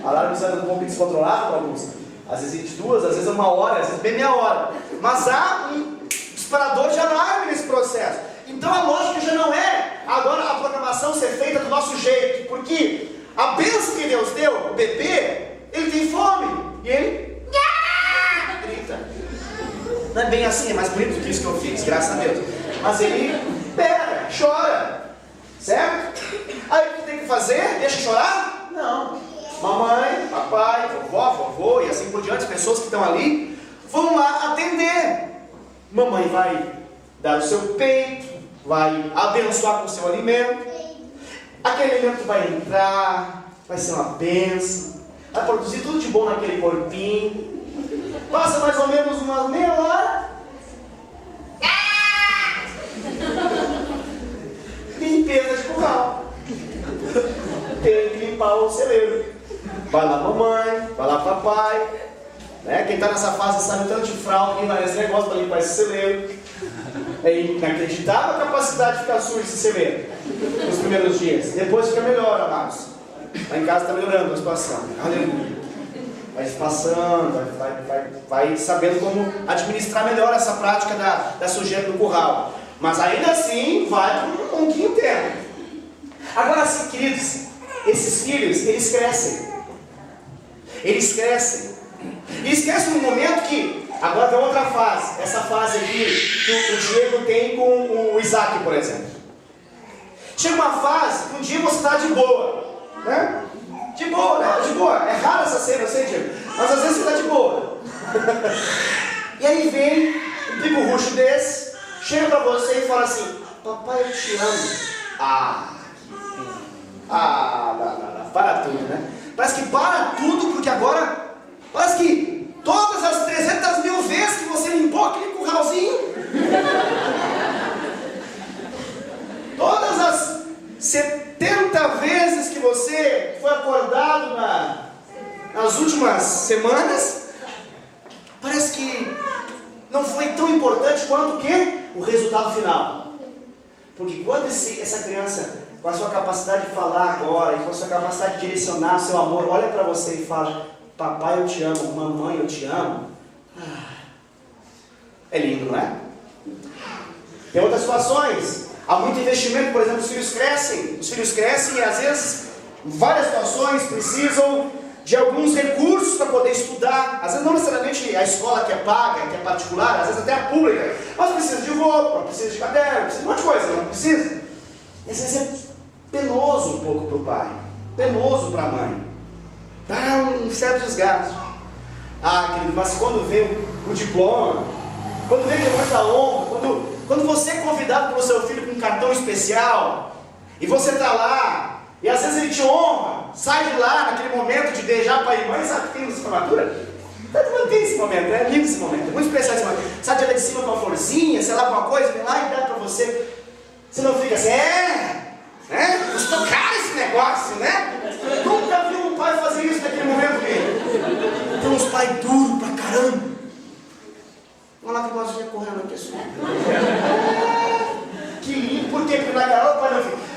Alarme sendo um pouco descontrolado para alguns. Às vezes 22, às vezes 1 hora, às vezes bem meia hora. Mas há um disparador de alarme nesse processo. Então a lógica já não é agora a programação ser feita do nosso jeito. Porque a bênção que Deus deu, o bebê, ele tem fome. E ele grita. Não é bem assim, é mais bonito do que isso que eu fiz, graças a Deus. Mas ele pega, chora. Certo? Aí o que tem que fazer? Deixa chorar? Não. Mamãe, papai, vovô e assim por diante, pessoas que estão ali, vão lá atender. Mamãe vai dar o seu peito, vai abençoar com o seu alimento. Aquele alimento vai entrar, vai ser uma bênção, vai produzir tudo de bom naquele corpinho. Passa mais ou menos uma meia hora. Limpeza de curral. Tem que limpar o celeiro. Vai lá mamãe, vai lá papai, né? Quem está nessa fase sabe o tanto de fralda que vai nesse negócio para limpar esse celeiro. É inacreditável a capacidade de ficar sujo esse celeiro nos primeiros dias. Depois fica melhor, amados. Lá em casa está melhorando a situação. Aleluia. Vai passando, vai sabendo como administrar melhor essa prática da sujeira do curral. Mas ainda assim vai por um pouquinho tempo. Agora sim, queridos, esses filhos, eles crescem. Eles crescem. E esquece no momento que, agora tem outra fase. Essa fase aqui que o Diego tem com o Isaac, por exemplo. Chega uma fase que um dia você está de boa, né? De boa, né? De boa. É raro essa cena, eu sei, Diego. Mas às vezes você está de boa. E aí vem um pico ruxo desse, chega pra você e fala assim: papai, eu te amo. Não. Para tudo, né? Parece que para tudo, porque agora parece que todas as 300.000 vezes que você limpou aquele curralzinho, todas as 70 vezes que você foi acordado nas últimas semanas, parece que não foi tão importante quanto o quê? O resultado final. Porque quando essa criança, com a sua capacidade de falar agora, e com a sua capacidade de direcionar o seu amor, olha para você e fala: papai, eu te amo, mamãe, eu te amo. É lindo, não é? Tem outras situações. Há muito investimento, por exemplo, os filhos crescem e às vezes, em várias situações, precisam de alguns recursos para poder estudar. Às vezes não necessariamente a escola que é paga, que é particular, às vezes até a pública, mas precisa de roupa, precisa de caderno, precisa de um monte de coisa, não precisa? E às vezes é penoso um pouco para o pai, penoso para a mãe, dá um certo desgaste. Querido, mas quando vê o diploma, quando vê que é muita honra, quando você é convidado pelo seu filho com um cartão especial, e você está lá, E às vezes ele te honra, sai de lá naquele momento de beijar pai e mãe, sabe que tem essa formatura? Tem esse momento, é lindo esse momento, é muito especial esse momento. Sai de lá de cima com uma florzinha, sei lá, alguma coisa, vem lá e dá pra você. Você não fica assim, né? Custou caro esse negócio, né? Nunca vi um pai fazer isso naquele momento dele. Tem uns pais duros pra caramba. Olha lá que gosta correndo aqui assim. Que lindo, por quê? Porque na garoa o pai não fica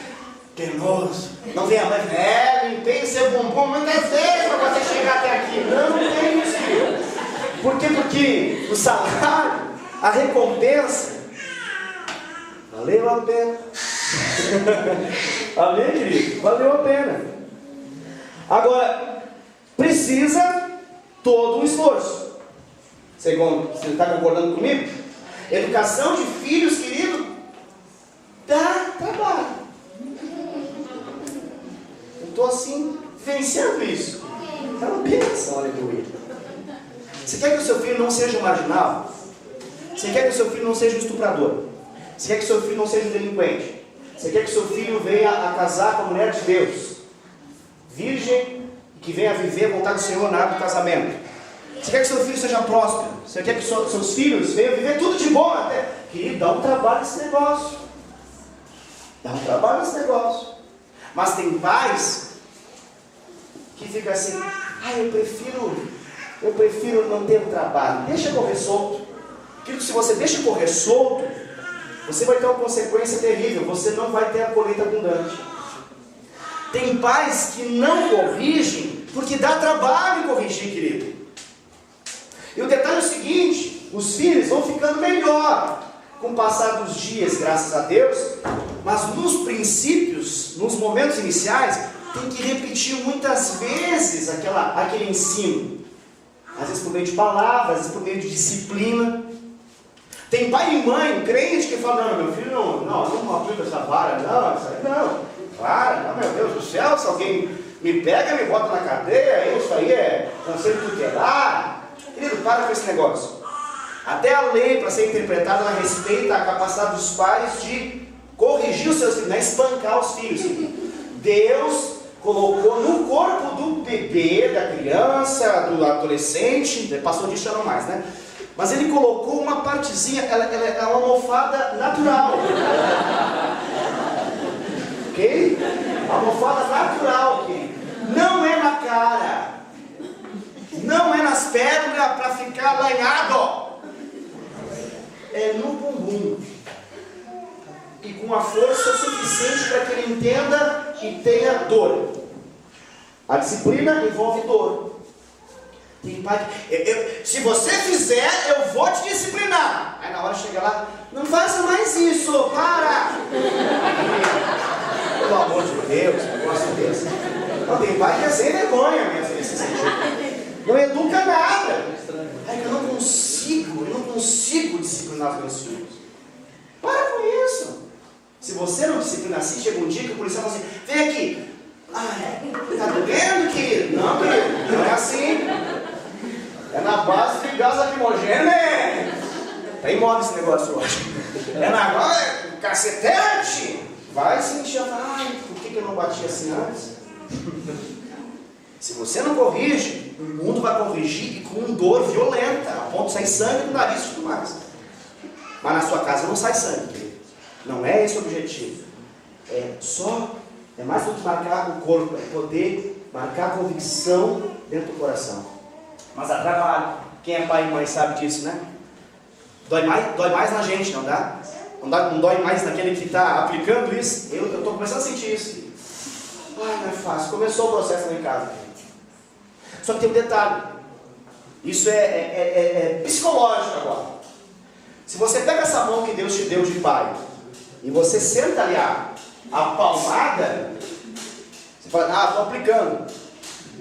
penoso. Não vem a mãe, limpei seu bumbum muitas vezes pra você chegar até aqui. Não tem isso, filho. Por quê? Porque o salário, a recompensa, valeu a pena. Amém, querido? Valeu a pena. Agora, precisa todo um esforço. Você está concordando comigo? Educação de filhos, querido, dá trabalho. Eu estou assim, vivenciando isso. É uma bênção, aleluia. Você quer que o seu filho não seja um marginal? Você quer que o seu filho não seja um estuprador? Você quer que o seu filho não seja um delinquente? Você quer que o seu filho venha a casar com a mulher de Deus, virgem, e que venha a viver a vontade do Senhor na área do casamento? Você quer que seu filho seja próspero? Você quer que seus filhos venham viver tudo de bom até? Querido, dá um trabalho esse negócio. Dá um trabalho esse negócio. Mas tem pais que ficam assim, eu prefiro não ter um trabalho. Deixa correr solto. Querido, se você deixa correr solto, você vai ter uma consequência terrível. Você não vai ter a colheita abundante. Tem pais que não corrigem porque dá trabalho corrigir, querido. E o detalhe é o seguinte: os filhos vão ficando melhor com o passar dos dias, graças a Deus. Mas nos princípios, nos momentos iniciais, tem que repetir muitas vezes aquele ensino. Às vezes por meio de palavras, às vezes por meio de disciplina. Tem pai e mãe, crente, que fala, não, meu filho não aplica essa vara, não, isso aí não. Claro, não, meu Deus do céu, se alguém me pega, me bota na cadeia, isso aí é conselho tutelar. Querido, para com esse negócio. Até a lei, para ser interpretada, ela respeita a capacidade dos pais de corrigir os seus filhos, não é espancar os filhos. Deus colocou no corpo do bebê, da criança, do adolescente, passou disso já não mais, né? Mas ele colocou uma partezinha, ela é uma almofada natural. Ok? Almofada natural, ok? Não é na cara. Não é nas pernas para ficar lanhado. É no bumbum. E com a força suficiente para que ele entenda e tenha dor. A disciplina envolve dor. Tem pai que, se você fizer, eu vou te disciplinar. Aí na hora chega lá, não faça mais isso, para! Pelo amor de Deus, eu gosto desse. Não, tem pai que é sem vergonha mesmo nesse sentido. Não educa nada. Aí eu não consigo disciplinar os meus filhos. Para com isso. Se você não disciplina assim, chega um dia que o policial fala assim, vem aqui. Tá doendo, querido? Não, querido, não é assim. É na base de gás lacrimogêneo, né? Tá em moda esse negócio hoje. É na base, cacetete. Vai se encher, por que eu não bati assim antes? Se você não corrige, o mundo vai corrigir e com dor violenta, a ponto de sair sangue do nariz e tudo mais. Mas na sua casa não sai sangue, querido. Não é esse o objetivo. É mais do que marcar o corpo, é poder marcar a convicção dentro do coração. Mas dá trabalho. Quem é pai e mãe sabe disso, né? Dói mais na gente, não dá? Não dói mais naquele que está aplicando isso? Eu estou começando a sentir isso. Não é fácil. Começou o processo lá em casa. Só que tem um detalhe. Isso é psicológico agora. Se você pega essa mão que Deus te deu de pai e você senta ali a palmada, você fala, estou aplicando.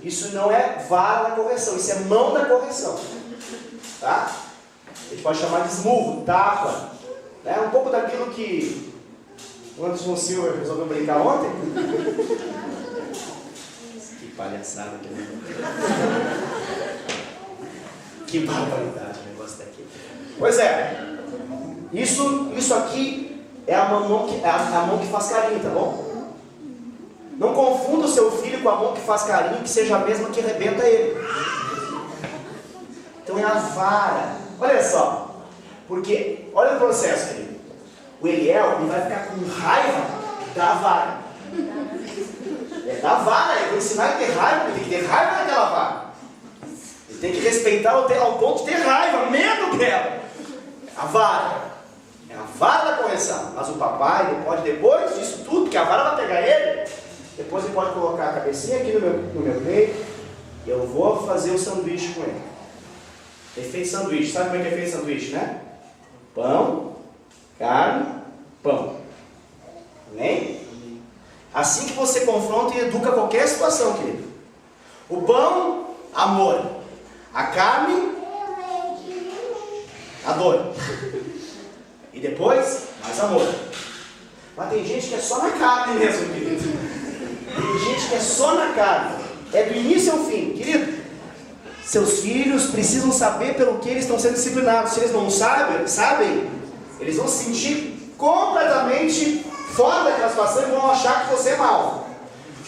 Isso não é vara da correção, isso é mão da correção. Tá? A gente pode chamar de esmurro, tapa. É um pouco daquilo que o Anderson Silva resolveu brincar ontem. Que palhaçada que Que barbaridade o negócio daqui. Pois é. Isso aqui é a mão que faz carinho, tá bom? Não confie com a mão que faz carinho, que seja a mesma que arrebenta ele. Então é a vara. Olha só. Porque, olha o processo, querido. O Eliel, ele vai ficar com raiva da vara. É da vara, eu vou ensinar ele a ter raiva, ele tem que ter raiva daquela vara. Ele tem que respeitar ao ponto de ter raiva, medo dela. A vara. É a vara da correção. Mas o papai, ele pode, depois disso tudo, que a vara vai pegar ele, depois ele pode colocar a cabecinha aqui no meu peito, e eu vou fazer o sanduíche com ele. Ele fez sanduíche. Sabe como é que é feito sanduíche, né? Pão, carne, pão. Amém? Assim que você confronta e educa qualquer situação, querido. O pão, amor. A carne, a dor. E depois, mais amor. Mas tem gente que é só na carne mesmo, querido. Tem gente que é só na carne. É do início ao fim. Querido, seus filhos precisam saber pelo que eles estão sendo disciplinados. Se eles não sabem, eles vão se sentir completamente fora daquela situação e vão achar que você é mau.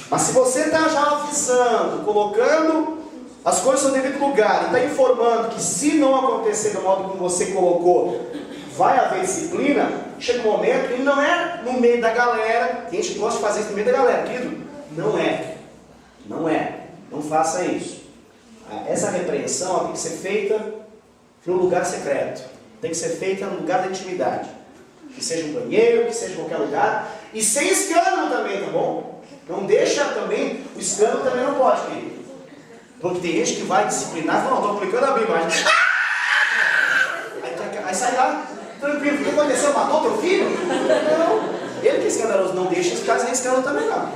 Mas se você está já avisando, colocando as coisas no devido lugar, e está informando que se não acontecer do modo como você colocou, vai haver disciplina, chega um momento, e não é no meio da galera, tem gente que gosta de fazer isso no meio da galera, querido, não é, não faça isso. Essa repreensão tem que ser feita no lugar secreto, tem que ser feita no lugar da intimidade. Que seja um banheiro, que seja em qualquer lugar. E sem escândalo também, tá bom? Não deixa também, o escândalo também não pode, querido. Porque tem gente que vai disciplinar e fala, não, estou aplicando a Bíblia. Aí sai lá, tranquilo, o que aconteceu? Matou teu filho? Não. Ele que é escandaloso, não deixa esse caso sem escândalo também não.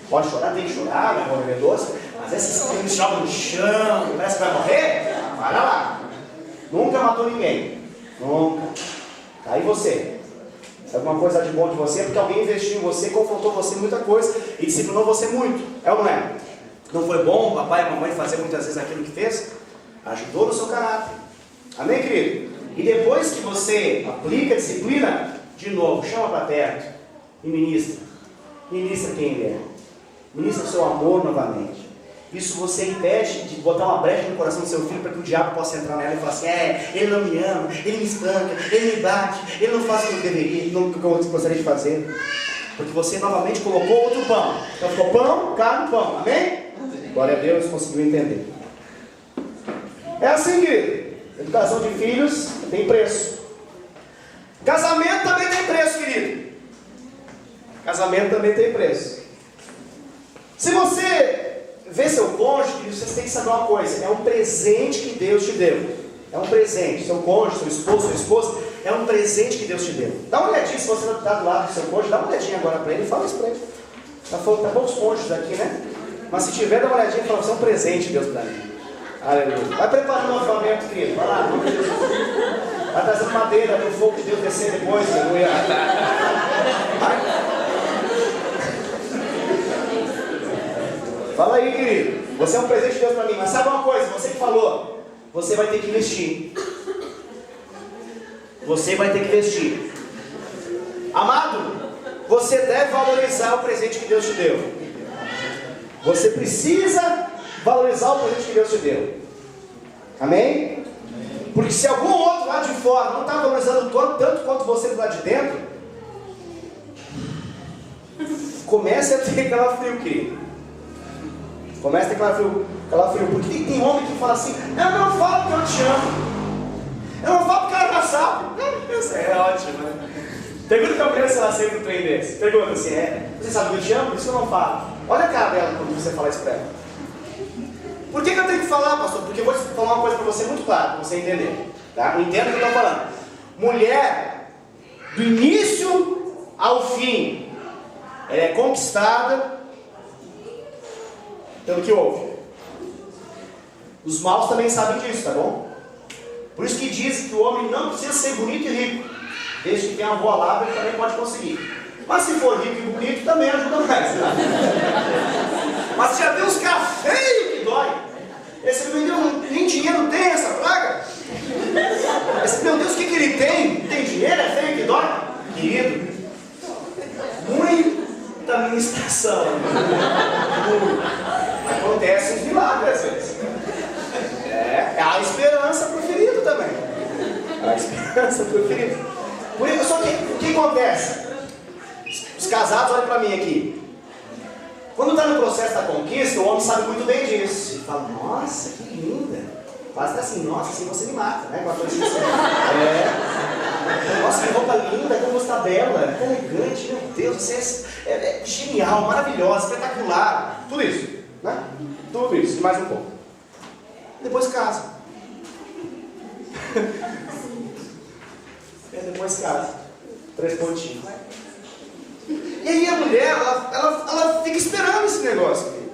Pode chorar, tem que chorar, vai morrer doce, mas esses que me jogam no chão, parece que vai morrer, para lá. Nunca matou ninguém. Nunca. Aí você, alguma coisa de bom de você, porque alguém investiu em você, confrontou você em muita coisa e disciplinou você muito, é ou não é? Não foi bom o papai e a mamãe fazer muitas vezes aquilo que fez? Ajudou no seu caráter. Amém, querido? E depois que você aplica a disciplina, de novo, chama para perto e ministra. Ministra quem ele é. Ministra o seu amor novamente. Isso você impede de botar uma brecha no coração do seu filho para que o diabo possa entrar nela e falar assim, ele não me ama, ele me espanca, ele me bate, ele não faz o que eu deveria, não o que eu gostaria de fazer. Porque você novamente colocou outro pão. Então ficou pão, carne, pão. Amém? Glória a Deus, conseguiu entender. É assim, querido. Educação de filhos tem preço. Casamento também tem preço, querido. Casamento também tem preço. Se você vê seu cônjuge, você tem que saber uma coisa, é um presente que Deus te deu. É um presente, seu cônjuge, seu esposo, sua esposa, é um presente que Deus te deu. Dá uma olhadinha, se você não está do lado do seu cônjuge, dá uma olhadinha agora para ele e fala isso para ele. Tá poucos cônjuges aqui, né? Mas se tiver, dá uma olhadinha e fala, você é um presente de Deus para mim. Aleluia. Vai preparando o alfabeto, querido, vai lá, vamos Jesus. Vai trazendo madeira para o fogo de Deus descer depois, aleluia. Fala aí, querido. Você é um presente de Deus para mim. Mas sabe uma coisa? Você que falou, você vai ter que investir. Você vai ter que investir. Amado, você deve valorizar o presente que Deus te deu. Você precisa valorizar o presente que Deus te deu. Amém? Porque se algum outro lá de fora não está valorizando tanto quanto você do lado de dentro, comece a ter calafrio, querido. Comece a ter calafrio. Porque tem homem que fala assim, eu não falo que eu te amo. Eu não falo porque ela já sabe. Isso é ótimo, né? Pergunta pra criança se ela aceita um trem desse. Pergunta assim, você sabe que eu te amo? Por isso que eu não falo. Olha a cara dela quando você falar isso pra ela. Por que eu tenho que falar, pastor? Porque eu vou falar uma coisa pra você muito clara, pra você entender. Tá? Entenda o que eu estou falando. Mulher, do início ao fim, ela é conquistada pelo que houve. Os maus também sabem disso, tá bom? Por isso que dizem que o homem não precisa ser bonito e rico. Desde que tenha uma boa lábia, ele também pode conseguir. Mas se for rico e bonito, também ajuda mais. Tá? Mas já tem uns caras feios que dói. Esse meu Deus, nem dinheiro tem essa praga. Esse meu Deus, o que ele tem? Tem dinheiro, é feio que dói? Querido, muita muita administração. Acontece uns milagres às vezes. Há esperança para o ferido também. Há esperança para o ferido. Por isso, só que o que acontece? Os casados, olhem para mim aqui. Quando está no processo da conquista, o homem sabe muito bem disso. Ele fala, nossa, que linda. Quase assim, nossa, assim você me mata, né? Uma coisa assim. Nossa, que roupa linda, como você está bela, que elegante, meu Deus, você é genial, maravilhosa, espetacular. Tudo isso, né? Tudo isso, e mais um pouco. Depois casa. Depois casa. 3 pontinhos. E aí a mulher, ela fica esperando esse negócio aqui.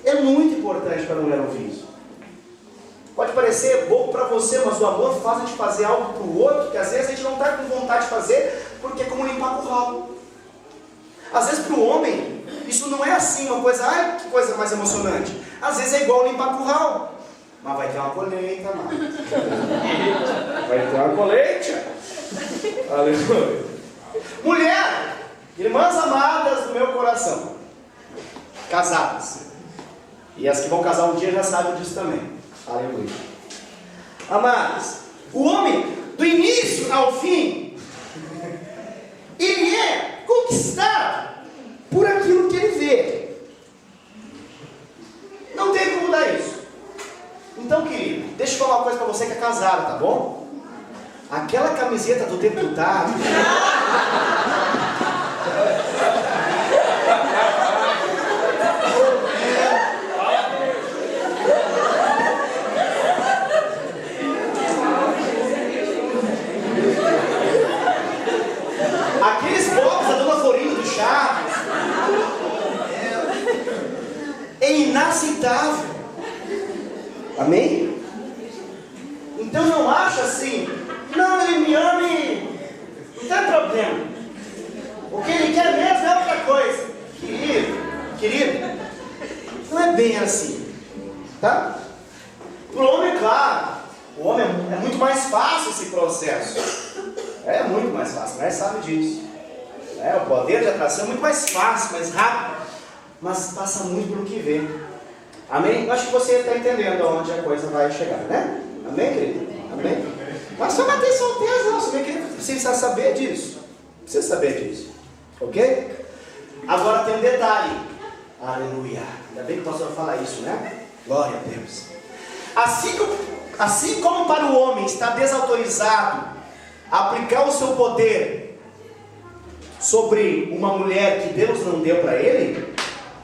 É muito importante para a mulher ouvir isso. Pode parecer bobo para você, mas o amor faz a gente fazer algo para o outro que às vezes a gente não está com vontade de fazer, porque é como limpar curral. Às vezes para o homem, isso não é assim, uma coisa, ai que coisa mais emocionante. Às vezes é igual limpar curral. Mas vai ter uma colheita, mano. Vai ter uma colheita. Aleluia. Mulher, irmãs amadas do meu coração, casadas, e as que vão casar um dia já sabem disso também. Aleluia. Amadas, o homem, do início ao fim, ele é conquistado por aquilo que ele vê. Não tem como mudar isso. Então, querido, deixa eu falar uma coisa para você que é casado, tá bom? Aquela camiseta do deputado. Aqueles bobs da Dona Florinda do Chaves. É inaceitável. Amém? Então não acha assim, não, ele me ama e não tem problema. O que ele quer mesmo é outra coisa. Querido, não é bem assim, tá? Para o homem, claro, o homem é muito mais fácil esse processo. É muito mais fácil, né? Sabe disso. O poder de atração é muito mais fácil, mais rápido, mas passa muito pelo que vê. Amém? Eu acho que você está entendendo aonde a coisa vai chegar, né? Amém, querido? Amém? Mas só bater solteiro, não. Você precisa saber disso. Precisa saber disso. Ok? Agora tem um detalhe. Aleluia. Ainda bem que o pastor fala isso, né? Glória a Deus. Assim como para o homem está desautorizado a aplicar o seu poder sobre uma mulher que Deus não deu para ele,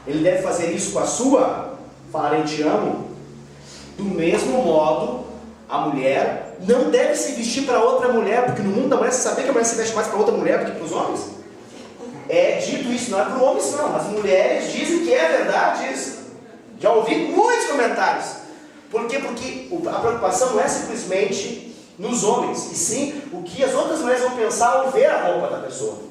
ele deve fazer isso com a sua. Falar eu te amo. Do mesmo modo, a mulher não deve se vestir para outra mulher, porque no mundo da mulher, você sabia que a mulher se veste mais para outra mulher do que para os homens? É dito isso, não é para os homens não. As mulheres dizem que é verdade isso. Já ouvi muitos comentários. Por quê? Porque a preocupação não é simplesmente nos homens, e sim o que as outras mulheres vão pensar ao ver a roupa da pessoa.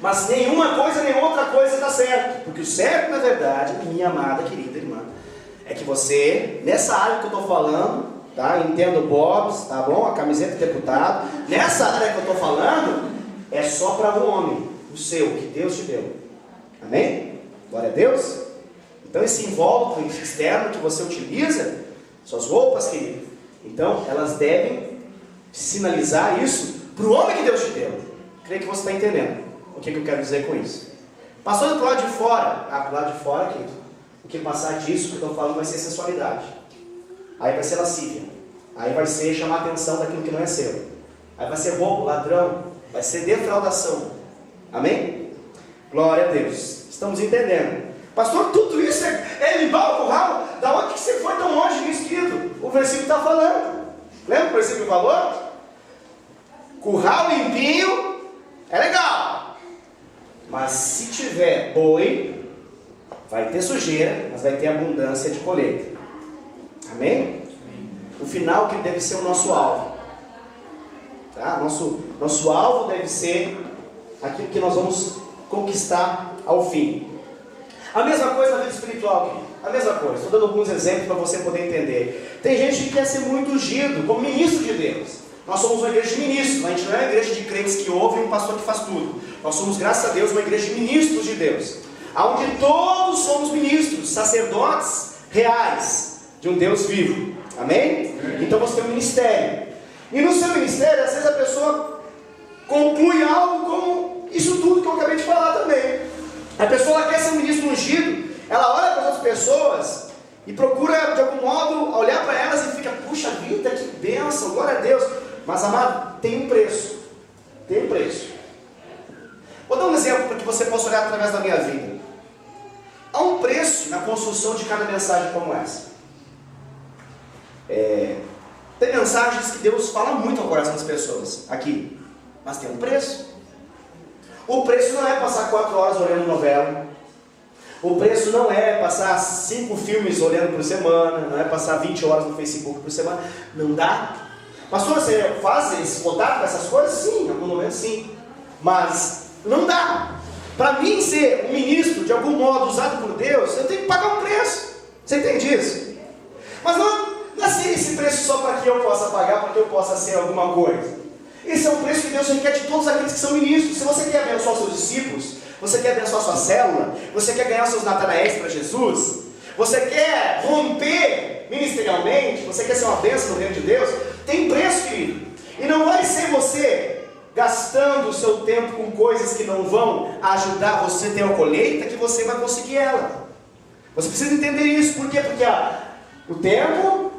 Mas nenhuma coisa nem outra coisa está certo. Porque o certo, na verdade, minha amada, querida irmã, é que você, nessa área que eu estou falando, tá? Entendo Bobs, tá bom? A camiseta do deputado. Nessa área que eu estou falando, é só para o homem, o seu, que Deus te deu. Amém? Glória a Deus. Então esse invólucro externo que você utiliza, suas roupas, querido, então elas devem sinalizar isso para o homem que Deus te deu. Creio que você está entendendo o que eu quero dizer com isso. Passando para o lado de fora, para o lado de fora, querido, o que passar disso que eu estou falando vai ser sensualidade. Aí vai ser lascívia. Aí vai ser chamar a atenção daquilo que não é seu. Aí vai ser roubo, ladrão, vai ser defraudação. Amém? Glória a Deus. Estamos entendendo. Pastor, tudo isso é limpar o curral? Da onde que você foi tão longe nisso, querido? O versículo está falando. Lembra o versículo falou? Curral limpinho é legal. Mas se tiver boi, vai ter sujeira, mas vai ter abundância de colheita. Amém? O final que deve ser o nosso alvo. Tá? Nosso alvo deve ser aquilo que nós vamos conquistar ao fim. A mesma coisa na vida espiritual, querido. A mesma coisa. Estou dando alguns exemplos para você poder entender. Tem gente que quer ser muito ungido como ministro de Deus. Nós somos uma igreja de ministros, a gente não é uma igreja de crentes que ouvem e um pastor que faz tudo. Nós somos, graças a Deus, uma igreja de ministros de Deus, onde todos somos ministros, sacerdotes reais de um Deus vivo. Amém? Então você tem um ministério. E no seu ministério, às vezes a pessoa conclui algo como isso tudo que eu acabei de falar também. A pessoa ela quer ser um ministro ungido, ela olha para as outras pessoas e procura de algum modo olhar para elas e fica, puxa vida, que bênção, glória a Deus. Mas amado, tem um preço. Tem um preço. Vou dar um exemplo para que você possa olhar através da minha vida. Há um preço na construção de cada mensagem como essa. Tem mensagens que Deus fala muito ao coração das pessoas aqui, mas tem um preço. O preço não é passar 4 horas olhando novela. O preço não é passar 5 filmes olhando por semana. Não é passar 20 horas no Facebook por semana. Não dá. Pastor, você faz esse contato com essas coisas? Sim, em algum momento sim. Mas não dá. Para mim ser um ministro de algum modo usado por Deus, eu tenho que pagar um preço. Você entende isso? Mas não é esse preço só para que eu possa pagar, para que eu possa ser alguma coisa. Esse é um preço que Deus requer de todos aqueles que são ministros. Se você quer abençoar seus discípulos, você quer abençoar sua célula, você quer ganhar seus Natanaéis para Jesus, você quer romper ministerialmente, você quer ser uma bênção no reino de Deus, tem preço, querido. E não vai ser você gastando o seu tempo com coisas que não vão ajudar você a ter uma colheita que você vai conseguir ela. Você precisa entender isso. Por quê? Porque o tempo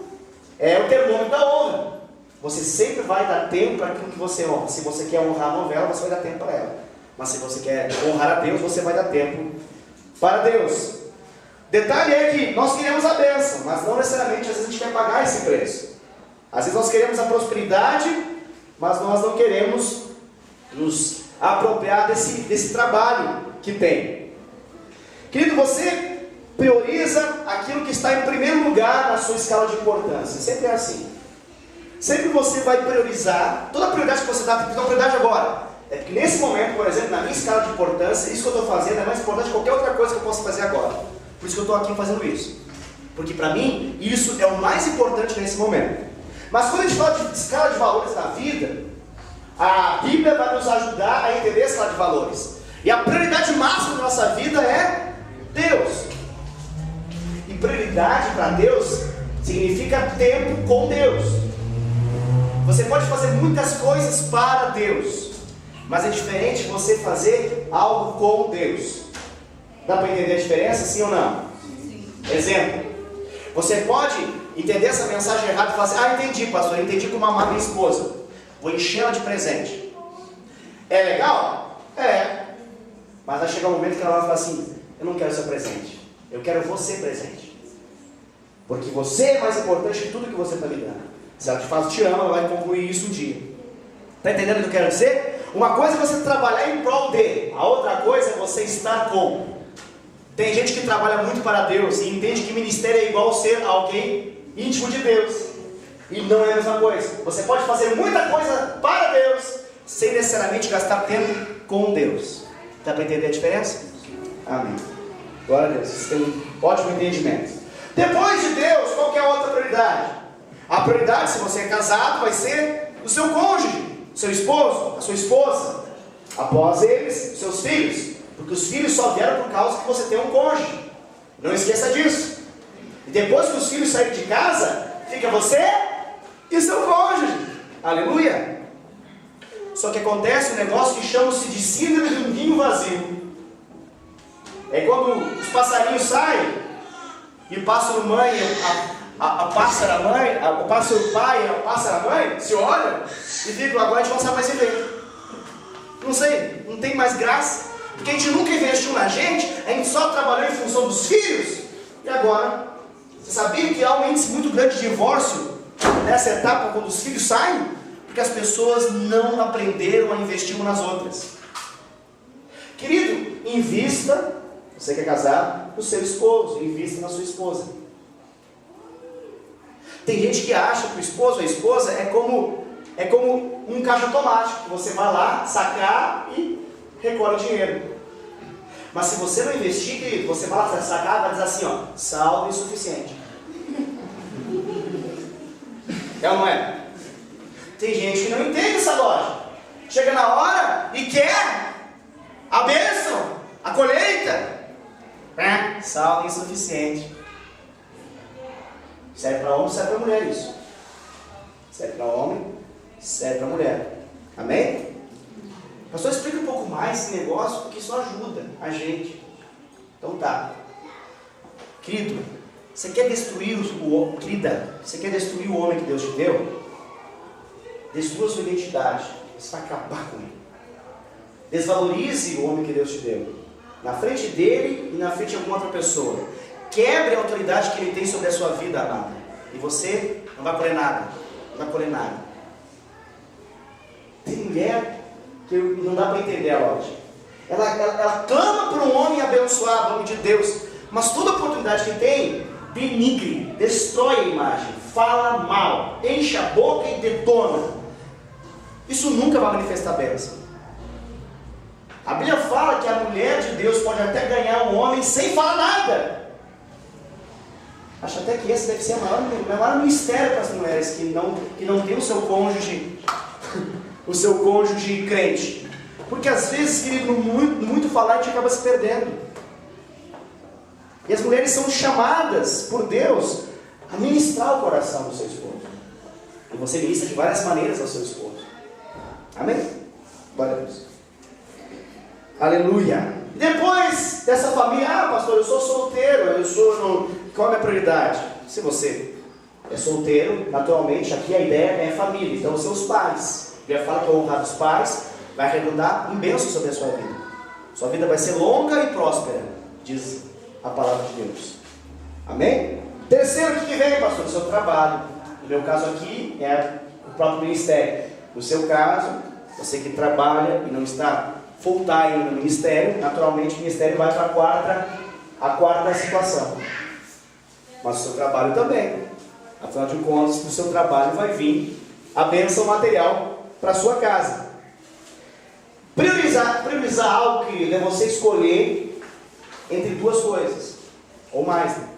é o termômetro da honra. Você sempre vai dar tempo para aquilo que você honra. Se você quer honrar a novela, você vai dar tempo para ela. Mas se você quer honrar a Deus, você vai dar tempo para Deus. Detalhe é que nós queremos a bênção, mas não necessariamente às vezes a gente quer pagar esse preço. Às vezes nós queremos a prosperidade, mas nós não queremos nos apropriar desse trabalho que tem. Querido, você prioriza aquilo que está em primeiro lugar na sua escala de importância. Sempre é assim. Sempre você vai priorizar, toda a prioridade que você dá, tem que dar prioridade agora. É porque nesse momento, por exemplo, na minha escala de importância, isso que eu estou fazendo é mais importante que qualquer outra coisa que eu possa fazer agora. Por isso que eu estou aqui fazendo isso. Porque para mim, isso é o mais importante nesse momento. Mas quando a gente fala de escala de valores na vida, a Bíblia vai nos ajudar a entender a escala de valores. E a prioridade máxima da nossa vida é Deus. E prioridade para Deus significa tempo com Deus. Você pode fazer muitas coisas para Deus, mas é diferente você fazer algo com Deus. Dá para entender a diferença, sim ou não? Sim. Exemplo. Você pode entender essa mensagem errada e falar assim, entendi, pastor, entendi como amar minha esposa. Vou encher ela de presente. É legal? É. Mas vai chegar um momento que ela vai falar assim, eu não quero seu presente, eu quero você presente. Porque você é mais importante que tudo que você está me dando. Se ela de fato te ama, ela vai concluir isso um dia. Está entendendo o que eu quero dizer? Uma coisa é você trabalhar em prol de, a outra coisa é você estar com. Tem gente que trabalha muito para Deus e entende que ministério é igual ser alguém íntimo de Deus. E não é a mesma coisa. Você pode fazer muita coisa para Deus sem necessariamente gastar tempo com Deus. Dá para entender a diferença? Amém. Glória a Deus. Vocês têm um ótimo entendimento. Depois de Deus, qual que é a outra prioridade? A prioridade, se você é casado, vai ser o seu cônjuge, o seu esposo, a sua esposa. Após eles, os seus filhos. Porque os filhos só vieram por causa que você tem um cônjuge. Não esqueça disso. E depois que os filhos saírem de casa, fica você e seu cônjuge. Aleluia. Só que acontece um negócio que chama-se de síndrome do ninho vazio. É quando os passarinhos saem e o pássaro mãe, a pássara mãe, o pássaro pai e a pássara mãe se olham e ficam, agora a gente não sabe mais viver. Não sei, não tem mais graça. Porque a gente nunca investiu na gente, a gente só trabalhou em função dos filhos. E agora, você sabia que há um índice muito grande de divórcio nessa etapa quando os filhos saem? Porque as pessoas não aprenderam a investir umas nas outras. Querido, invista, você que é casado, no seu esposo, invista na sua esposa. Tem gente que acha que o esposo ou a esposa é como um caixa automático. Você vai lá, sacar e recolhe o dinheiro. Mas se você não investir, querido, você vai lá sacar, vai dizer assim, ó, saldo insuficiente. É ou não é? Tem gente que não entende essa lógica. Chega na hora e quer a bênção, a colheita. Saldo insuficiente. Serve para homem, serve para mulher isso. Serve para homem, serve para mulher. Amém? Pastor, explica um pouco mais esse negócio, porque isso ajuda a gente. Então tá. Querido, você quer destruir querida, você quer destruir o homem que Deus te deu? Destrua sua identidade. Você vai acabar com ele. Desvalorize o homem que Deus te deu. Na frente dele e na frente de alguma outra pessoa. Quebre a autoridade que ele tem sobre a sua vida, amada. E você não vai colher nada. Não vai colher nada. Tem mulher que não dá para entender a lógica. Ela clama para um homem abençoar o nome de Deus. Mas toda oportunidade que tem, denigre, destrói a imagem, fala mal, enche a boca e detona. Isso nunca vai manifestar bênção. A Bíblia fala que a mulher de Deus pode até ganhar um homem sem falar nada. Acho até que esse deve ser o maior mistério para as mulheres que não tem o seu cônjuge, o seu cônjuge crente. Porque às vezes, querido, muito falar a gente acaba se perdendo. E as mulheres são chamadas por Deus a ministrar o coração do seu esposo. E você ministra de várias maneiras ao seu esposo. Amém? Glória a Deus. Aleluia. Depois dessa família, pastor, eu sou solteiro, qual é a minha prioridade? Se você é solteiro, naturalmente aqui a ideia é família, então os seus pais. A Bíblia fala que honrar os pais vai redundar em bênção sobre a sua vida. Sua vida vai ser longa e próspera, diz a palavra de Deus. Amém? Terceiro, o que vem, pastor? O seu trabalho. No meu caso aqui é o próprio ministério. No seu caso, você que trabalha e não está full time no ministério, naturalmente o ministério vai para a quarta situação. Mas o seu trabalho também. Afinal de contas, do seu trabalho vai vir a bênção material para a sua casa. Priorizar algo que é você escolher entre duas coisas, ou mais. Né?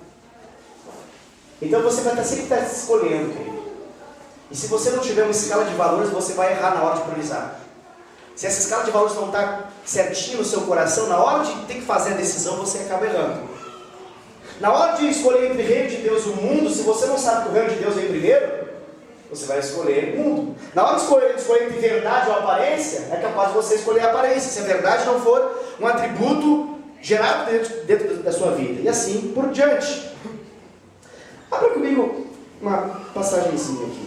Então você vai sempre estar escolhendo, querido. E se você não tiver uma escala de valores, você vai errar na hora de priorizar. Se essa escala de valores não está certinha no seu coração, na hora de ter que fazer a decisão, você acaba errando. Na hora de escolher entre o reino de Deus e o mundo, se você não sabe que o reino de Deus vem primeiro, você vai escolher o mundo. Na hora de escolher entre verdade ou aparência, é capaz de você escolher a aparência, se a verdade não for um atributo gerado dentro da sua vida. E assim por diante. Abra comigo uma passagenzinha aqui.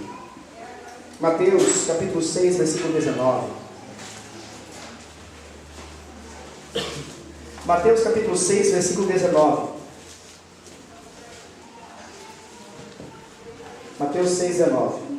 Mateus capítulo 6, versículo 19. Mateus capítulo 6, versículo 19. Mateus 6, 19.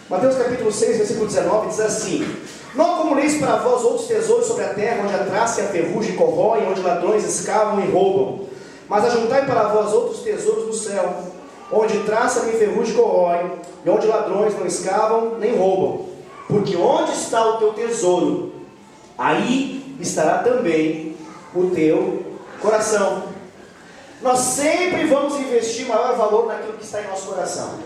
Mateus capítulo 6, versículo 19 diz assim: Não acumuleis para vós outros tesouros sobre a terra, onde a traça e a ferrugem corroem, onde ladrões escavam e roubam. Mas ajuntai para vós outros tesouros no céu, onde traça nem ferrugem corroem, e onde ladrões não escavam nem roubam. Porque onde está o teu tesouro, aí estará também o teu coração. Nós sempre vamos investir maior valor naquilo que está em nosso coração.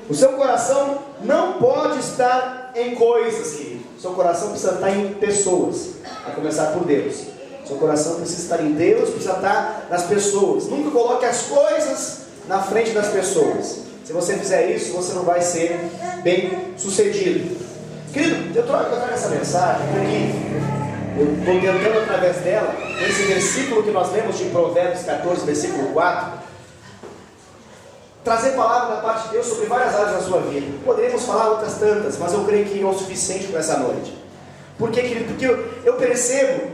O seu coração não pode estar em coisas, querido. O seu coração precisa estar em pessoas, a começar por Deus. O seu coração precisa estar em Deus, precisa estar nas pessoas. Nunca coloque as coisas na frente das pessoas. Se você fizer isso, você não vai ser bem sucedido. Querido, eu trago essa mensagem porque eu estou tentando através dela, esse versículo que nós lemos de Provérbios 14, versículo 4, trazer palavra da parte de Deus sobre várias áreas da sua vida. Poderíamos falar outras tantas, mas eu creio que é o suficiente para essa noite. Por quê, querido? Porque eu percebo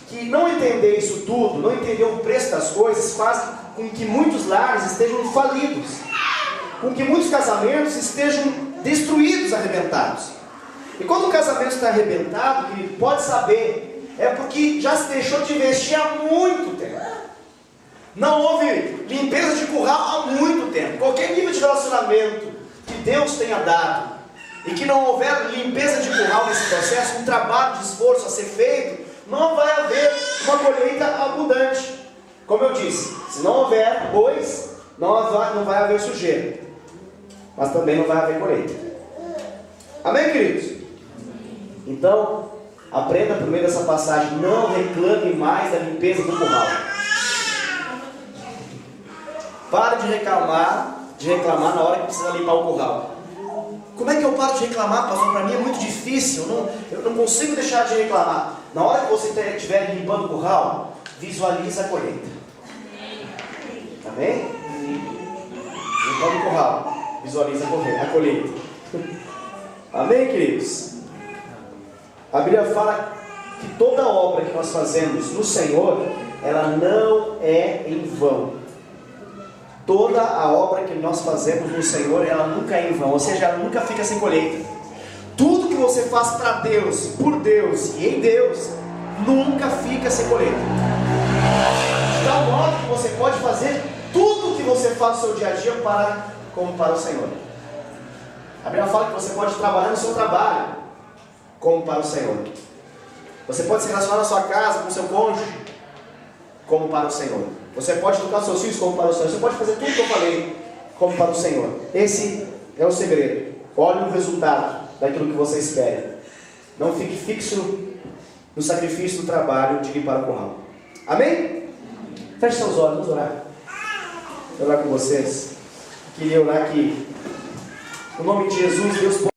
que não entender isso tudo, não entender o preço das coisas, faz com que muitos lares estejam falidos, com que muitos casamentos estejam destruídos, arrebentados. E quando o casamento está arrebentado, querido, pode saber, é porque já se deixou de investir há muito tempo. Não houve limpeza de curral há muito tempo. Qualquer nível de relacionamento que Deus tenha dado e que não houver limpeza de curral nesse processo, um trabalho de esforço a ser feito, não vai haver uma colheita abundante. Como eu disse, se não houver bois, não vai haver sujeira, mas também não vai haver colheita. Amém, queridos? Então, aprenda por meio dessa passagem, não reclame mais da limpeza do curral. Pare de reclamar na hora que precisa limpar o curral. Como é que eu paro de reclamar, pastor? Para mim é muito difícil, eu não consigo deixar de reclamar. Na hora que você estiver limpando o curral, visualiza a colheita. Amém? Limpando o curral, visualiza a colheita. Amém, queridos? A Bíblia fala que toda obra que nós fazemos no Senhor, ela não é em vão. Toda a obra que nós fazemos no Senhor, ela nunca é em vão, ou seja, ela nunca fica sem colheita. Tudo que você faz para Deus, por Deus e em Deus, nunca fica sem colheita. De tal modo que você pode fazer tudo que você faz no seu dia a dia como para o Senhor. A Bíblia fala que você pode trabalhar no seu trabalho como para o Senhor. Você pode se relacionar na sua casa com o seu cônjuge como para o Senhor. Você pode educar seus filhos como para o Senhor. Você pode fazer tudo que eu falei como para o Senhor. Esse é o segredo. Olhe o resultado daquilo que você espera. Não fique fixo no sacrifício do trabalho de limpar o curral. Amém? Feche seus olhos, vamos orar. Vou orar com vocês. Queria orar aqui. No nome de Jesus, Deus